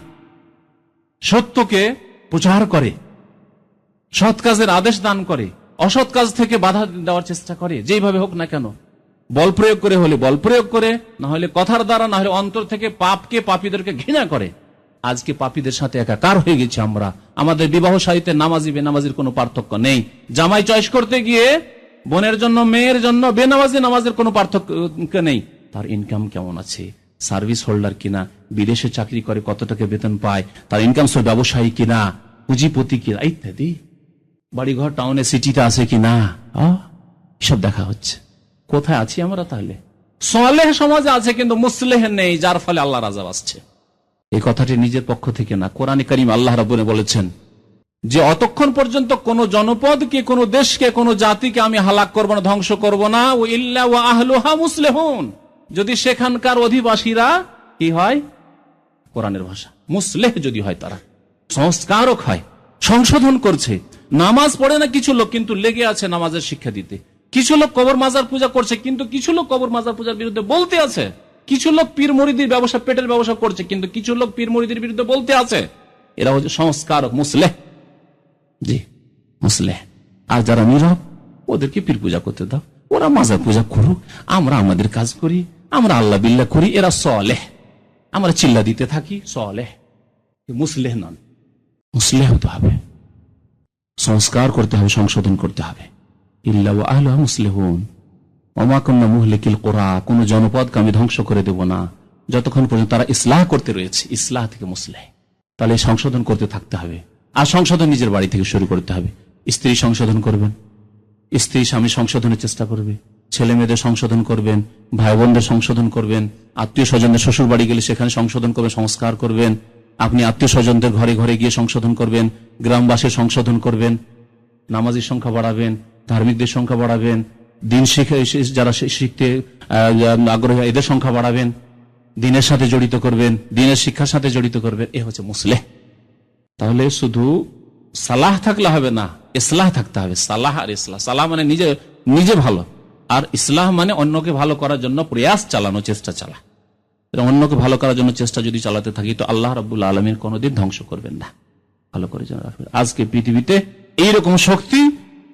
সত্যকে প্রচার করে, সৎ কাজের আদেশ দান করে, অসৎ কাজ থেকে বাধা দেওয়ার চেষ্টা করে, যেইভাবে হোক না কেন, বল প্রয়োগ করে হলে বল প্রয়োগ করে, না হলে কথার দ্বারা, না হলে অন্তর থেকে পাপকে, পাপীদেরকে ঘৃণা করে। আজকে পাপীদের সাথে একাকার হয়ে গেছি আমরা। আমাদের বিবাহ সাহিত্যে নামাজি বেনামাজির কোনো পার্থক্য নেই। জামাই চয়েস করতে গিয়ে বোনের জন্য, মেয়ের জন্য বেনামাজি নামাজের কোনো পার্থক্য নেই। তার ইনকাম কেমন আছে, সার্ভিস হোল্ডার কিনা, বিদেশে চাকরি করে, কত টাকা বেতন পায়, তার ইনকাম সোর্স ব্যবসায়ী কিনা, পুঁজিপতি কিনা, ইত্যাদি, বাড়িঘর টাউনে সিটিতে আছে কিনা, সব দেখা হচ্ছে। কোথায় আছি আমরা তাহলে? সালেহ সমাজে আছে কিন্তু মুসলেহ নেই, যার ফলে আল্লাহর আযাব আসছে। এই কথাটি নিজের পক্ষ থেকে না, কোরআনে কারীম আল্লাহ রাব্বুল বলেছেন যে অতক্ষণ পর্যন্ত কোন জনপদকে, কোন দেশকে, কোন জাতিকে আমি হালাক করব না, ধ্বংস করব না, ও ইল্লা ওয়া আহলুহা মুসলিহুন, যদি সেখানকার অধিবাসীরা কি হয়, কোরআনের ভাষা মুসলিহ যদি হয়, তারা সংস্কারক হয়, সংশোধন করছে। নামাজ পড়ে না কিছু লোক, কিন্তু লেগে আছে নামাজের শিক্ষা দিতে। কিছু লোক কবর মাজার পূজা করছে, কিন্তু কিছু লোক কবর মাজার পূজার বিরুদ্ধে বলতে আছে। কিছু লোক পীর মুরিদির ব্যবসা, পেটের ব্যবসা করছে, কিন্তু কিছু লোক পীর মুরিদির বিরুদ্ধে বলতে আছে। এরা হচ্ছে সংস্কারক, মুসলিহ। জি, মুসলিহ। আর যারা নীরব, ওদেরকে পীর পূজা করতে দাও, ওরা মাজার পূজা করুক, আমরা আমাদের কাজ করি, আমরা আল্লাহ বিল্লাহ করি, এরা সালেহ। আমরা চিল্লা দিতে থাকি, সালেহ। মুসলিহ নন, মুসলিহ হতে হবে, সংস্কার করতে হবে, সংশোধন করতে হবে। ইল্লা ওয়া আহলুহা মুসলিহুন ওয়া মা কুন্না মুহলিকিল কুরা, কোন জনপদকে আমি ধ্বংস করে দেব না যতক্ষণ পর্যন্ত তারা ইসলাহ করতে রয়েছে। ইসলাহ থেকে মুসলিহ, তাহলে সংশোধন করতে থাকতে হবে। আর সংশোধন নিজের বাড়ি থেকে শুরু করতে হবে। স্ত্রী সংশোধন করবেন, স্ত্রী স্বামী সংশোধনের চেষ্টা করবে, ছেলে মেয়েদের সংশোধন করবেন, ভাই বোনদের সংশোধন করবেন, আত্মীয় স্বজনদের শ্বশুর বাড়ি গেলে সেখানে সংশোধন করবেন, সংস্কার করবেন। আপনি আত্মীয় স্বজনদের ঘরে ঘরে গিয়ে সংশোধন করবেন, গ্রামবাসীর সংশোধন করবেন, নামাজির সংখ্যা বাড়াবেন, ধার্মিকদের সংখ্যা বাড়াবেন, দিন শিখে যারা শিখতে আগ্রহী এদের সংখ্যা বাড়াবেন, দিনের সাথে জড়িত করবেন, দিনের শিক্ষার সাথে জড়িত করবেন। এ হচ্ছে মুসলিহ। তাহলে শুধু সালাহ থাকলে হবে না, ইসলাহ থাকতে হবে। সালাহ আর ইসলাহ, সালাহ মানে নিজে নিজে ভালো, আর ইসলাহ মানে অন্যকে ভালো করার জন্য প্রয়াস চালানো, চেষ্টা চালা। অন্যকে ভালো করার জন্য চেষ্টা যদি চালাতে থাকি, তো আল্লাহ রাব্বুল আলামিন কোনোদিন ধ্বংস করবেন না, ভালো করে যেন রাখবেন। আজকে পৃথিবীতে এইরকম শক্তি,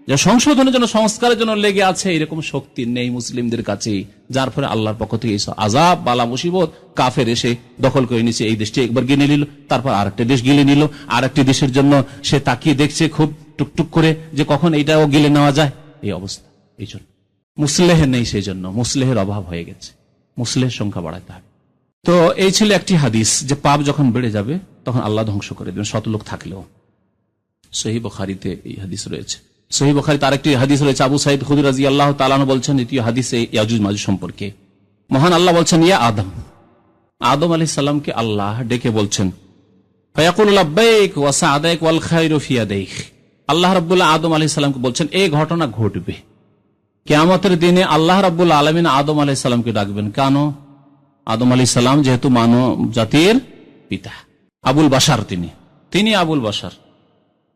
যা সংশোধনের জন্য, সংস্কারের জন্য লেগে আছে, এরকম শক্তি নেই মুসলিমদের কাছে, যার ফলে আল্লাহর পক্ষ থেকে এইসব আযাব, বালা, মুসিবত, কাফের এসে দখল করে নিচ্ছে। এই দেশটি একবার গিলে নিল, তারপর আরেকটা দেশ গিলে নিল, আরেকটি দেশের জন্য সে তাকিয়ে দেখছে খুব টুকটুক করে যে কখন এইটাও গিলে নেওয়া যায়। এই অবস্থা, এই জন্য মুসলিহ নেই, সেই জন্য মুসলিহের অভাব হয়ে গেছে। মুসলিহের সংখ্যা বাড়াতে হবে। তো এই ছিল একটি হাদিস, যে পাপ যখন বেড়ে যাবে তখন আল্লাহ ধ্বংস করে দেবেন, শত লোক থাকলেও। সহিহ বুখারীতে এই হাদিস রয়েছে। সহিহ বুখারীতে আরেকটি হাদিস রয়েছে, আবু সাঈদ খুদরী রাদিয়াল্লাহু তাআলা আনহু বলছেন, দ্বিতীয় হাদিসে ইয়াজুজ মাজুজ সম্পর্কে মহান আল্লাহ বলছেন, ইয়া আদম, আদম আলাইহিস সালামকে আল্লাহ ডেকে বলছেন, ফায়াকুলু লাব্বাইক ওয়া সা'দাইক ওয়াল খায়রু ফি ইয়াদাইক। আল্লাহ রাব্বুল আদম আলাইহিস সালামকে বলছেন, এই ঘটনা ঘটবে কিয়ামতের দিনে। আল্লাহ রাব্বুল আলামিন আদম আলাইহিস সালামকে ডাকবেন। কেন? আদম আলাইহিস সালাম যেহেতু মানব জাতির পিতা, আবুল বাশার, তিনি আবুল বাশার।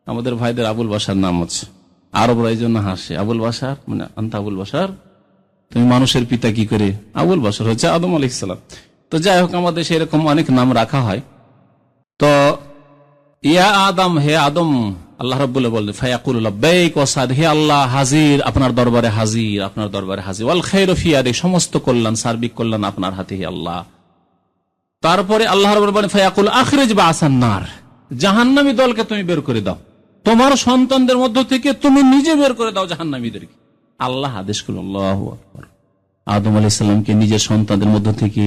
আমাদের ভাইদের আবুল বাশার নাম আছে, আরবরা এই জন্য হাসে। আবুল বাশার মানে আনতা আবুল বাশার, তুমি মানুষের পিতা কি করে? আবুল বাশার হচ্ছে আদম আলাইহিস সালাম। তো যাই হোক, আমাদের সেরকম অনেক নাম রাখা হয়। তো ইয়া আদম, হে আদম, আল্লাহ রাব্বুল বললেন, ফায়াকুলু লাব্বাইক ওয়া সাদ, হে আল্লাহ, হাজির, আপনার দরবারে হাজির, আপনার দরবারে হাজির। ওয়াল খায়রু ফি ইয়াদিক, সমস্ত কল্যাণ, সার্বিক কল্যাণ আপনার হাতে, হে আল্লাহ। তারপরে আল্লাহ রাব্বুল বলেন, ফায়াকুল আখরিজ বা'সান নার, জাহান্নামী দলকে তুমি বের করে দাও, তোমার সন্তানদের মধ্য থেকে তুমি নিজে বের করে দাও জাহান্নামীদেরকে। আল্লাহ আদেশ করল। আল্লাহু আকবার। আদম আলাইহিস সালামকে নিজের সন্তানদের মধ্য থেকে,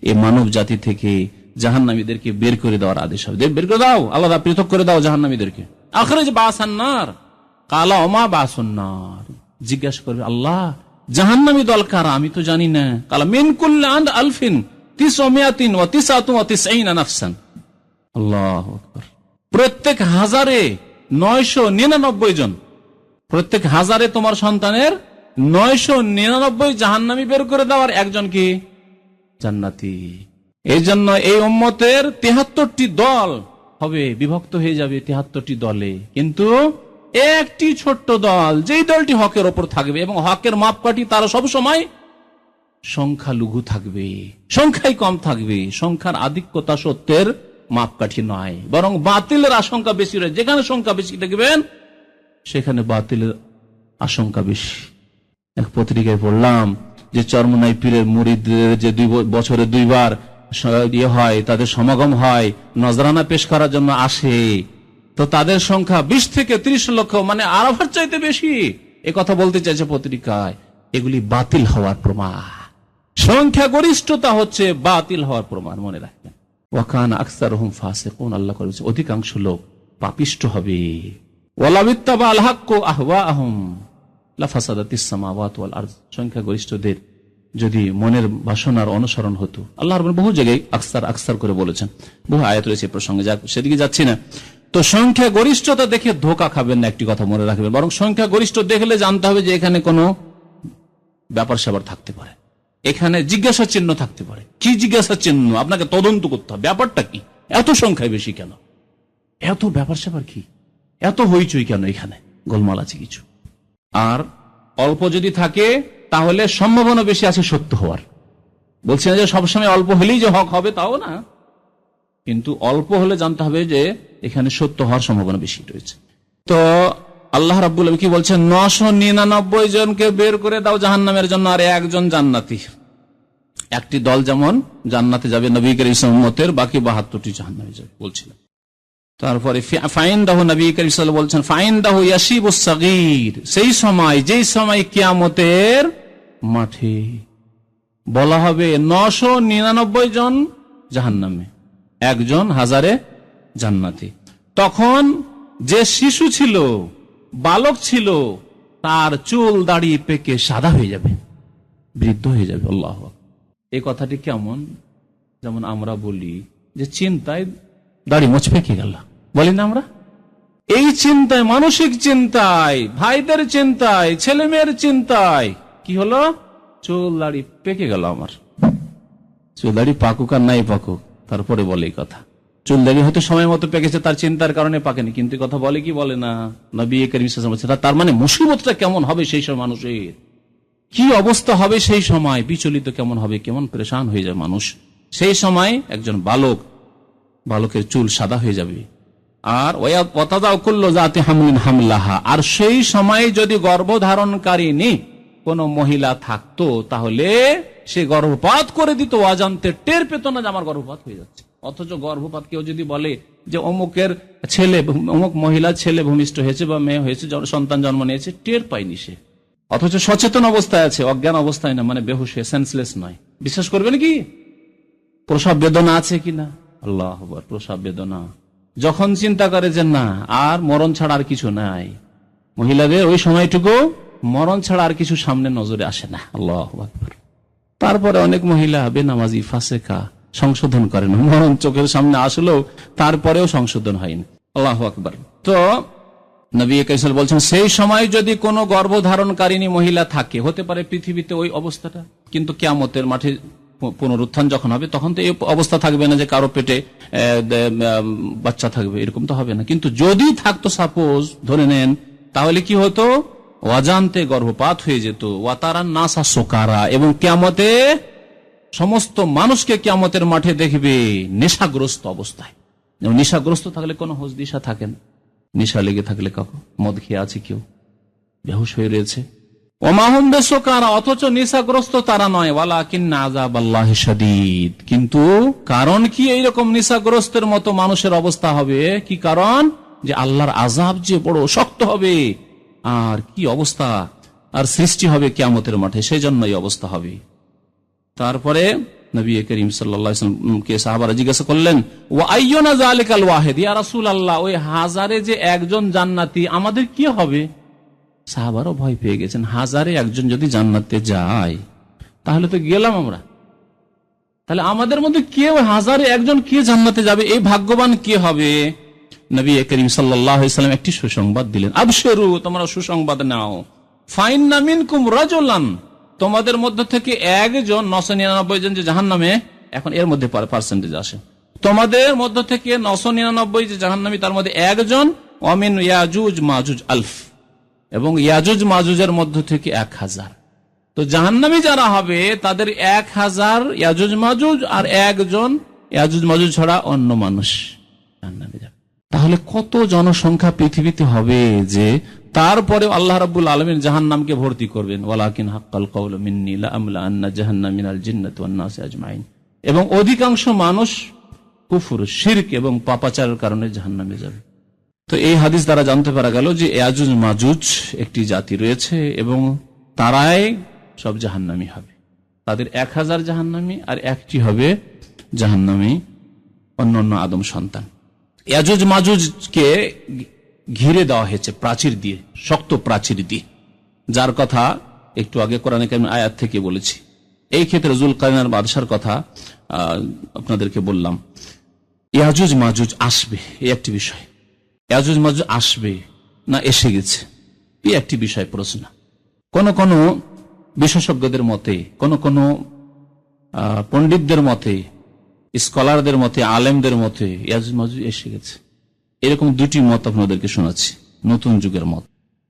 এই মানব জাতি থেকে জাহান্নামীদেরকে বের করে দেওয়ার আদেশ হবে। বের করে দাও, আলাদা পৃথক করে দাও জাহান্নামীদেরকে। আখরিজ বা'সান নার, কালা ওমা বা'সুন নার, জিজ্ঞাসা করবে, আল্লাহ জাহান্নামী দল কারা? আমি তো জানি না। কালা মিন কুল্লি আলফিন তিসমিয়াতিন ওয়া তিসআতুন ওয়া তিসঈনা নাফসান। আল্লাহু আকবার। প্রত্যেক হাজারে 999 জন, প্রত্যেক হাজারে তোমার সন্তানের 999 জাহান্নামী বের করে দেওয়ার একজন কি জান্নাতি। এই জন্য এই উম্মতের 73টি দল হবে, বিভক্ত হয়ে যাবে 73টি দলে, কিন্তু একটি ছোট্ট দল, যেই দলটি হকের ওপর থাকবে এবং হকের মাপকাঠি তারা সব সময় সংখ্যালঘু থাকবে, সংখ্যায় কম থাকবে। সংখ্যার আধিক্যতা সত্যের মাপকাঠি নয়, বরং বাতিলের আশঙ্কা বেশি রয়েছে। যেখানে সংখ্যা বেশি দেখবেন সেখানে বাতিলের আশঙ্কা বেশি। এক পত্রিকায় পড়লাম যে চরমনাই পীরের মুরিদদের যে বছরে 2 বার হয়, তাদের সমাগম হয়, নজরানা পেশ করার জন্য আসে, তো তাদের সংখ্যা 20 থেকে 30 লক্ষ, মানে আরবের চাইতে বেশি। এ কথা বলতে চাইছে পত্রিকায়। এগুলি বাতিল হওয়ার প্রমাণ। সংখ্যা গরিষ্ঠতা হচ্ছে বাতিল হওয়ার প্রমাণ, মনে রাখবেন। ওয়াকান আকসারুহুম ফাসিকুন, আল্লাহ বলেছে অধিকাংশ লোক পাপিষ্ঠ হবে। ওয়ালাউ ইত্তাবাল হাক্কু আহওয়াহুম লাফাসাদাতিস সামাওয়াতু ওয়াল আরদ, সংখ্যা গরিষ্ঠদের যদি মনের বাসনার অনুসরণ হতো। আল্লাহ রাব্বুল বহু জায়গায় আকসার আকসার করে বলেছেন, বহু আয়াত রয়েছে প্রসঙ্গে, সেদিকে যাচ্ছি না। তো সংখ্যা গরিষ্ঠতা দেখে ধোকা খাবেন না, একটি কথা মনে রাখবেন, বরং সংখ্যা গরিষ্ঠ দেখলে জানতে হবে যে এখানে কোনো ব্যাপার স্যাপার থাকতে পারে, এখানে জিজ্ঞাসা চিহ্ন থাকতে পারে। কি জিজ্ঞাসা চিহ্ন? আপনাকে তদন্ত করতে হবে, ব্যাপারটা কি, এত সংখ্যায় বেশি কেন, এত ব্যাপার স্যাপার কি, এত হইচই কেন, এখানে গোলমাল আছে কিছু। আর অল্প যদি থাকে তাহলে সম্ভাবনা বেশি আছে সত্য হওয়ার। বলছি না যে সবসময় অল্প হলেই যে হক হবে, তাও না, কিন্তু অল্প হলে জানতে হবে যে এখানে সত্য হওয়ার সম্ভাবনা বেশি রয়েছে। তো আল্লাহ রাব্বুল আলামিন কি বলছেন? 999 জনকে বের করে দাও জাহান্নামের জন্য, আর একজন জান্নাতি। একটি দল যেমন জান্নাতে যাবে নবী করিম উম্মতের, বাকি 72টি জাহান্নামে যাবে বলছিলেন। তারপরে ফাইনদাহু, নবী করিম সাল্লাল্লাহু আলাইহি ওয়াসাল্লাম বলছেন ফাইনদাহু ইয়াশিবুস সাগীর, সেই সময় যেই সময় কিয়ামতের মাঠে বলা হবে 999 জন জাহান্নামে, একজন হাজারে জান্নাতি। তখন যে শিশু ছিল, বালক ছিল, তার চুল দাড়ি পেকে সাদা হয়ে যাবে, বৃদ্ধ হয়ে যাবে। আল্লাহু আকবার। এই কথাটি কেমন? যেমন আমরা বলি যে চিন্তায় দাড়ি মোছ পেকে গেল, বলি না আমরা? এই চিন্তায়, মানসিক চিন্তায়, ভাইদের চিন্তায়, ছেলে মেয়ের চিন্তায় কি হলো? চুল দাড়ি পেকে গেল আমার। চুল দাড়ি পাকুক আর নাই পাকুক, তারপরে বলে এই কথা। চুল দাড়ি হয়তো সময় মতো পেকেছে, তার চিন্তার কারণে পাকেনি, কিন্তু কথা বলে কি বলে না? নবী করিম সাল্লাল্লাহু আলাইহি ওয়াসাল্লাম, তার মানে মুসিবতটা কেমন হবে সেই সময়, মানুষের কি অবস্থা হবে সেই সময়, বিচলিত কেমন হবে, কেমন পরেশান হয়ে যায় মানুষ সেই সময়। একজন বালকের চুল সাদা হয়ে যাবে। আর ওয়াতাযাউ কুল্লু যাতি হামলিন হামলাহা, আর সেই সময় যদি গর্ভধারণকারিণী কোন মহিলা থাকতো তাহলে সে গর্ভপাত করে দিত, অজান্তে টের পেত না যে আমার গর্ভপাত হয়ে যাচ্ছে। অথচ গর্ভপাত কেউ যদি বলে যে অমুকের ছেলে, অমুক মহিলা ছেলে ভূমিষ্ঠ হয়েছে বা মেয়ে হয়েছে, সন্তান জন্ম নিয়েছে, টের পায়নি সে, অথচ সচেতন অবস্থায় আছে, অজ্ঞান অবস্থায় না, মানে বেহুশ হয়ে, সেন্সলেস নয়। বিশ্বাস করবেন কি? প্রসব বেদনা আছে কিনা? আল্লাহু আকবার। প্রসব বেদনা যখন চিন্তা করে যে না আর মরণ ছাড়া আর কিছু নাই, মহিলাদের ওই সময়টুকু মরণ ছাড়া আর কিছু সামনে নজরে আসে না। আল্লাহু আকবার। তারপরে অনেক মহিলা বেনামাজি, ফাসেকা, সংশোধন করেন, মরণ চোখের সামনে আসলেও তারপরেও সংশোধন হয়নি। আল্লাহু আকবার। তো নবী কাইসাল বলছেন সেই সময় যদি কোনো গর্ভধারণকারিণী মহিলা থাকে, হতে পারে পৃথিবীতে ওই অবস্থাটা, কিন্তু কিয়ামতের মাঠে পুনরুত্থান যখন হবে তখন তো এই অবস্থা থাকবে না যে কারো পেটে বাচ্চা থাকবে, এরকম তো হবে না। কিন্তু যদি থাকতো, সাপোজ ধরে নেন, তাহলে কি হতো? অজান্তে গর্ভপাত হয়ে যেত। ওয়াতারান নাসা সুকারা, এবং কিয়ামতে সমস্ত মানুষকে কিয়ামতের মাঠে দেখবে নেশাগ্রস্ত অবস্থায়। যেমন নেশাগ্রস্ত থাকলে কোনো হোশ দিশা থাকে না, নেশা লেগে থাকলে, কখন মদ খেয়ে আছে কেউ, বেহুশ হয়ে রয়েছে, ওমাহুম বিসুকারা, অথচ নেশাগ্রস্ত তারা নয়, ওয়ালাকিন্না আযাবাল্লাহি শাদীদ। কিন্তু কারণ কি এইরকম নেশাগ্রস্তের মতো মানুষের অবস্থা হবে? কি কারণ? যে আল্লাহর আযাব যে বড় শক্ত হবে, আর কি অবস্থা আর সৃষ্টি হবে কিয়ামতের মাঠে, সেই জন্য এই অবস্থা হবে। তারপরে নবী করিম সাল্লাল্লাহু আলাইহি ওয়াসাল্লামকে সাহাবারা জিজ্ঞাসা করলেন, ওয়া আইয়ুনা যালিকাল ওয়াহিদ, ইয়া রাসূলুল্লাহ, ওই হাজারে যে একজন জান্নাতি, আমাদের কি হবে? সাহাবারও ভয় পেয়ে গেছেন, হাজারে একজন যদি জান্নাতে যায় তাহলে তো গেলাম আমরা, তাহলে আমাদের মধ্যে কে, হাজারে একজন কে জান্নাতে যাবে? এই ভাগ্যবান কে হবে? নবী করিম সাল্লাল্লাহু আলাইহি ওয়াসাল্লাম একটি সুসংবাদ দিলেন, আবশিরু, তোমরা সুসংবাদ নাও, ফাইন্না মিনকুম রাজুলান, তোমাদের মধ্য থেকে একজন, 999 জন যে জাহান্নামে, এখন এর মধ্যে পার্সেন্টেজ আসে, তোমাদের মধ্য থেকে 999 যে জাহান্নামী, তার মধ্যে একজন, ওয়ামিন ইয়াজুজ মাজুজ আলফ, এবং ইয়াজুজ মাজুজের মধ্য থেকে 1000। তো জাহান্নামী যারা হবে তাদের 1000 ইয়াজুজ মাজুজ, আর একজন ইয়াজুজ মাজুজ ছাড়া অন্য মানুষ জাহান্নামে যাবে। তাহলে কত জনসংখ্যা পৃথিবীতে হবে যে তারপরে আল্লাহ রাব্বুল আলামিন জাহান্নামকে ভর্তি করবেন, ওয়ালাকিন হাক্কাল কাউলু মিন্নী লাআমলা আন্না জাহান্নাম মিনাল জিন্নাতি ওয়ান নাসি আজমাইন। এবং অধিকাংশ মানুষ কুফর, শিরক এবং পাপাচারের কারণে জাহান্নামে যাবে। তো এই হাদিস দ্বারা জানতে পারা গেল যে ইয়াজুজ মাজুজ একটি জাতি রয়েছে এবং তারাই সব জাহান্নামী হবে। তাদের 1000 জাহান্নামী, আর একটি হবে জাহান্নামী অন্যান্য আদম সন্তান। ইয়াজুজ মাজুজকে ঘিরে দেওয়া হয়েছে প্রাচীর দিয়ে, শক্ত প্রাচীর দিয়ে, যার কথা একটু আগে কোরআনে কারীম আয়াত থেকে বলেছি। এই ক্ষেত্রে যুলকারনাইন বাদশার কথা আপনাদেরকে বললাম। ইয়াজুজ মাজুজ আসবে, এই একটি বিষয়। ইয়াজুজ মাজুজ আসবে না এসে গেছে, এই একটি বিষয় প্রশ্ন। কোন কোন বিশেষজ্ঞদের মতে, কোন কোন পণ্ডিতদের মতে, স্কলারদের মতে, আলেমদের মতে ইয়াজুজ মাজুজ এসে গেছে। এরকম দুটি মত আপনাদেরকে শোনাচ্ছি, নতুন যুগের মত।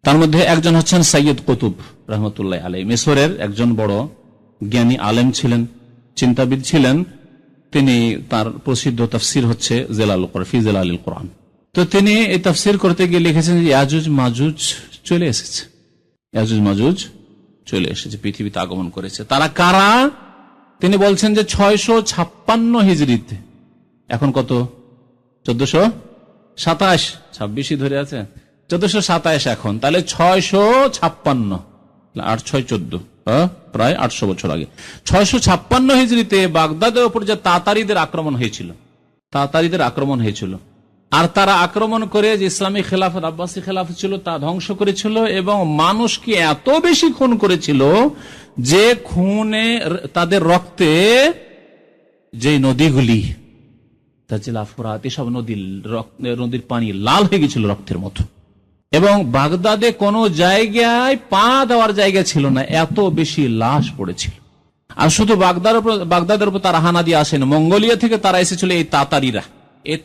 তার মধ্যে একজন হচ্ছেন সৈয়দ কুতুব রহমতুল্লাহ আলাইহি, মিশরের একজন বড় জ্ঞানী আলেম ছিলেন, চিন্তাবিদ ছিলেন। তিনি, তার প্রসিদ্ধ তাফসির হচ্ছে জেলালুল কোরআন, ফি জেলালিল কোরআন। তো তিনি এই তাফসির করতে গিয়ে লিখেছেন যে ইয়াজুজ মাজুজ চলে এসেছে, ইয়াজুজ মাজুজ চলে এসেছে, পৃথিবীতে আগমন করেছে। তারা কারা? তিনি বলছেন যে 656 হিজরিতে, এখন কত 1427, 26ই ধরে আছে, 1427 এখন, তাহলে 656, 8 6 14, প্রায় 800 বছর আগে, 656 হিজরিতে বাগদাদের উপর যে তাতারিদের আক্রমণ হয়েছিল, তাতারিদের আক্রমণ হয়েছিল, আর তারা আক্রমণ করে যে ইসলামী খেলাফত, আব্বাসী খেলাফত ছিল তা ধ্বংস করেছিল এবং মানুষকে এত বেশি খুন করেছিল যে খুনে, তাদের রক্তে যে নদীগুলি, তাজিলা, ফুরাত, এসব নদীর পানি লাল হয়ে গেছিল রক্তের মতো, এবং বাগদাদে কোন জায়গায় পা দেওয়ার জায়গা ছিল না, এত বেশি লাশ পড়েছিল। আর শুধু বাগদাদের উপর তারা হানা দিয়ে আসেন, মঙ্গোলিয়া থেকে তারা এসেছিল এই তাতারিরা। এই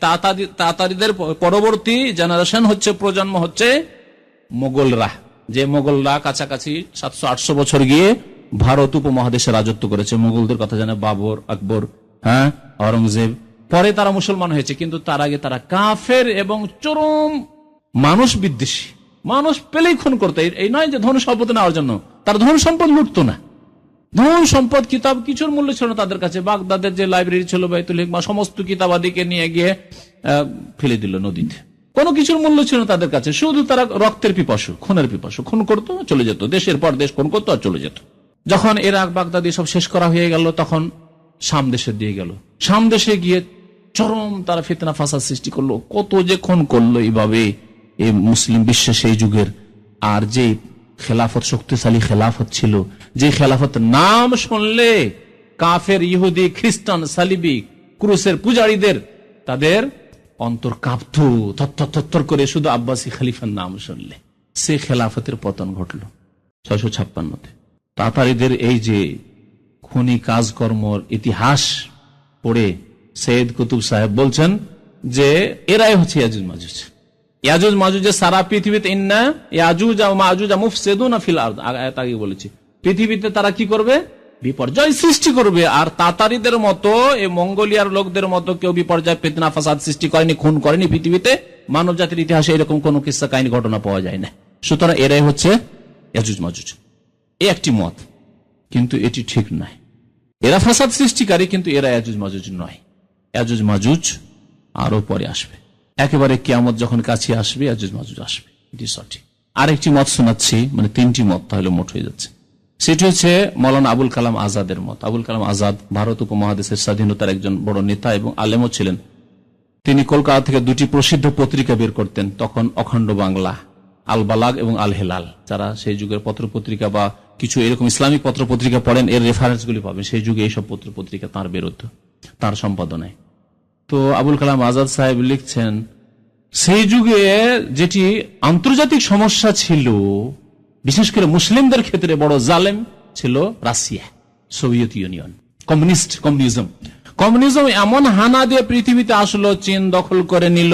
তাতারিদের পরবর্তী জেনারেশন হচ্ছে, প্রজন্ম হচ্ছে মোগলরা, যে মোগলরা কাছাকাছি 700-800 বছর গিয়ে ভারত উপমহাদেশে রাজত্ব করেছে। মোগলদের কথা জানে বাবর, আকবর, অরঙ্গজেব। পরে তারা মুসলমান হয়েছে, কিন্তু তার আগে তারা কাফের এবং চরম মানুষ বিদ্বেষী, মানুষ পেলেই খুন করতো। এই নয় যে ধন সম্পদ নেওয়ার জন্য, তার ধন সম্পদ লুটতো না, ধন সম্পদ কিতাব কিছুর মূল্য ছিল না তাদের কাছে। বাগদাদের যে লাইব্রেরি ছিল বাইতুল হিকমা, সমস্ত কিতাবাদিকে নিয়ে গিয়ে ফেলে দিল নদীতে, কোনো কিছুর মূল্য ছিল না তাদের কাছে। শুধু তারা রক্তের পিপাসু, খুনের পিপাসু, খুন করতো, চলে যেত, দেশের পর দেশ খুন করতো আর চলে যেত। যখন ইরাক, বাগদাদ সব শেষ করা হয়ে গেল, তখন শাম দেশে দিয়ে গেল। শাম দেশে গিয়ে চরম তারা ফিতনা ফাসাদ সৃষ্টি করলো, কত যে খুন করলো এইভাবে এই মুসলিম বিশ্বে সেই যুগের। আর যে খেলাফত, শক্তিশালী খেলাফত ছিল, যে খেলাফত নাম শুনলে কাফের, ইহুদি, খ্রিস্টান, সালিবি, ক্রুসের পূজারীদের তাদের অন্তর কাঁপত থর করে শুধু আব্বাসী খলিফার নাম শুনলে। সে খেলাফতের পতন ঘটল 656-তে। তাতারিদের এই যে খুনি কাজকর্মর ইতিহাস পড়ে সৈয়দ কুতুব সাহেব বলছেন যে এরাই হচ্ছে ইয়াজুজ মাজুজ। ইয়াজুজ মাজুজের সারা পৃথিবীতে, ইন্না ইয়াজুজ ওয়া মাজুজ মুফসিদুনা ফিল আরদ, আয়াত আগে বলেছি, পৃথিবীতে তারা কি করবে? বিপর্যয় সৃষ্টি করবে। আর তাতারিদের মতো, এই মঙ্গোলিয়ার লোকদের মতো কেউ বিপর্যয়, ফিতনা ফাসাদ সৃষ্টি করেনি, খুন করেনি। পৃথিবীতে মানব জাতির ইতিহাসে এরকম কোন কিস্সা কাহিনী ঘটনা পাওয়া যায় না। সুতরাং এরাই হচ্ছে ইয়াজুজ মাজুজ, এই একটি মত, কিন্তু এটি ঠিক নয়। এরা ফাসাদ সৃষ্টিকারী, কিন্তু এরা ইয়াজুজ মাজুজ নয়। ইয়াজুজ মাজুজ আরো পরে আসবে, একেবারে কিয়ামত যখন কাছে আসবে ইয়াজুজ মাজুজ আসবে, এটি সঠিক। আরেকটি মত শোনাচ্ছি, মানে 3টি মত তাহলে মোট হয়ে যাচ্ছে। সেটি হচ্ছে মৌলানা আবুল কালাম আজাদের মত। আবুল কালাম আজাদ ভারত উপমহাদেশের স্বাধীনতার একজন বড় নেতা এবং আলেমও ছিলেন। তিনি কলকাতা থেকে 2টি প্রসিদ্ধ পত্রিকা বের করতেন তখন, অখণ্ড বাংলা, আল বালাগ এবং আল হেলাল। যারা সেই যুগের পত্র পত্রিকা বা কিছু এরকম ইসলামিক পত্র পত্রিকা পড়েন, এর রেফারেন্স গুলি পাবেন। সেই যুগে এইসব পত্র পত্রিকা তাঁর বেরোতো, তাঁর সম্পাদনায়। তো আবুল কালাম আজাদ সাহেব লিখছেন, সেই যুগে যেটি আন্তর্জাতিক সমস্যা ছিল, বিশেষ করে মুসলিমদের ক্ষেত্রে বড় জালেম ছিল রাশিয়া, সোভিয়েত ইউনিয়ন, কমিউনিজম এমন হানা দিয়ে পৃথিবীতে আসলো, চীন দখল করে নিল,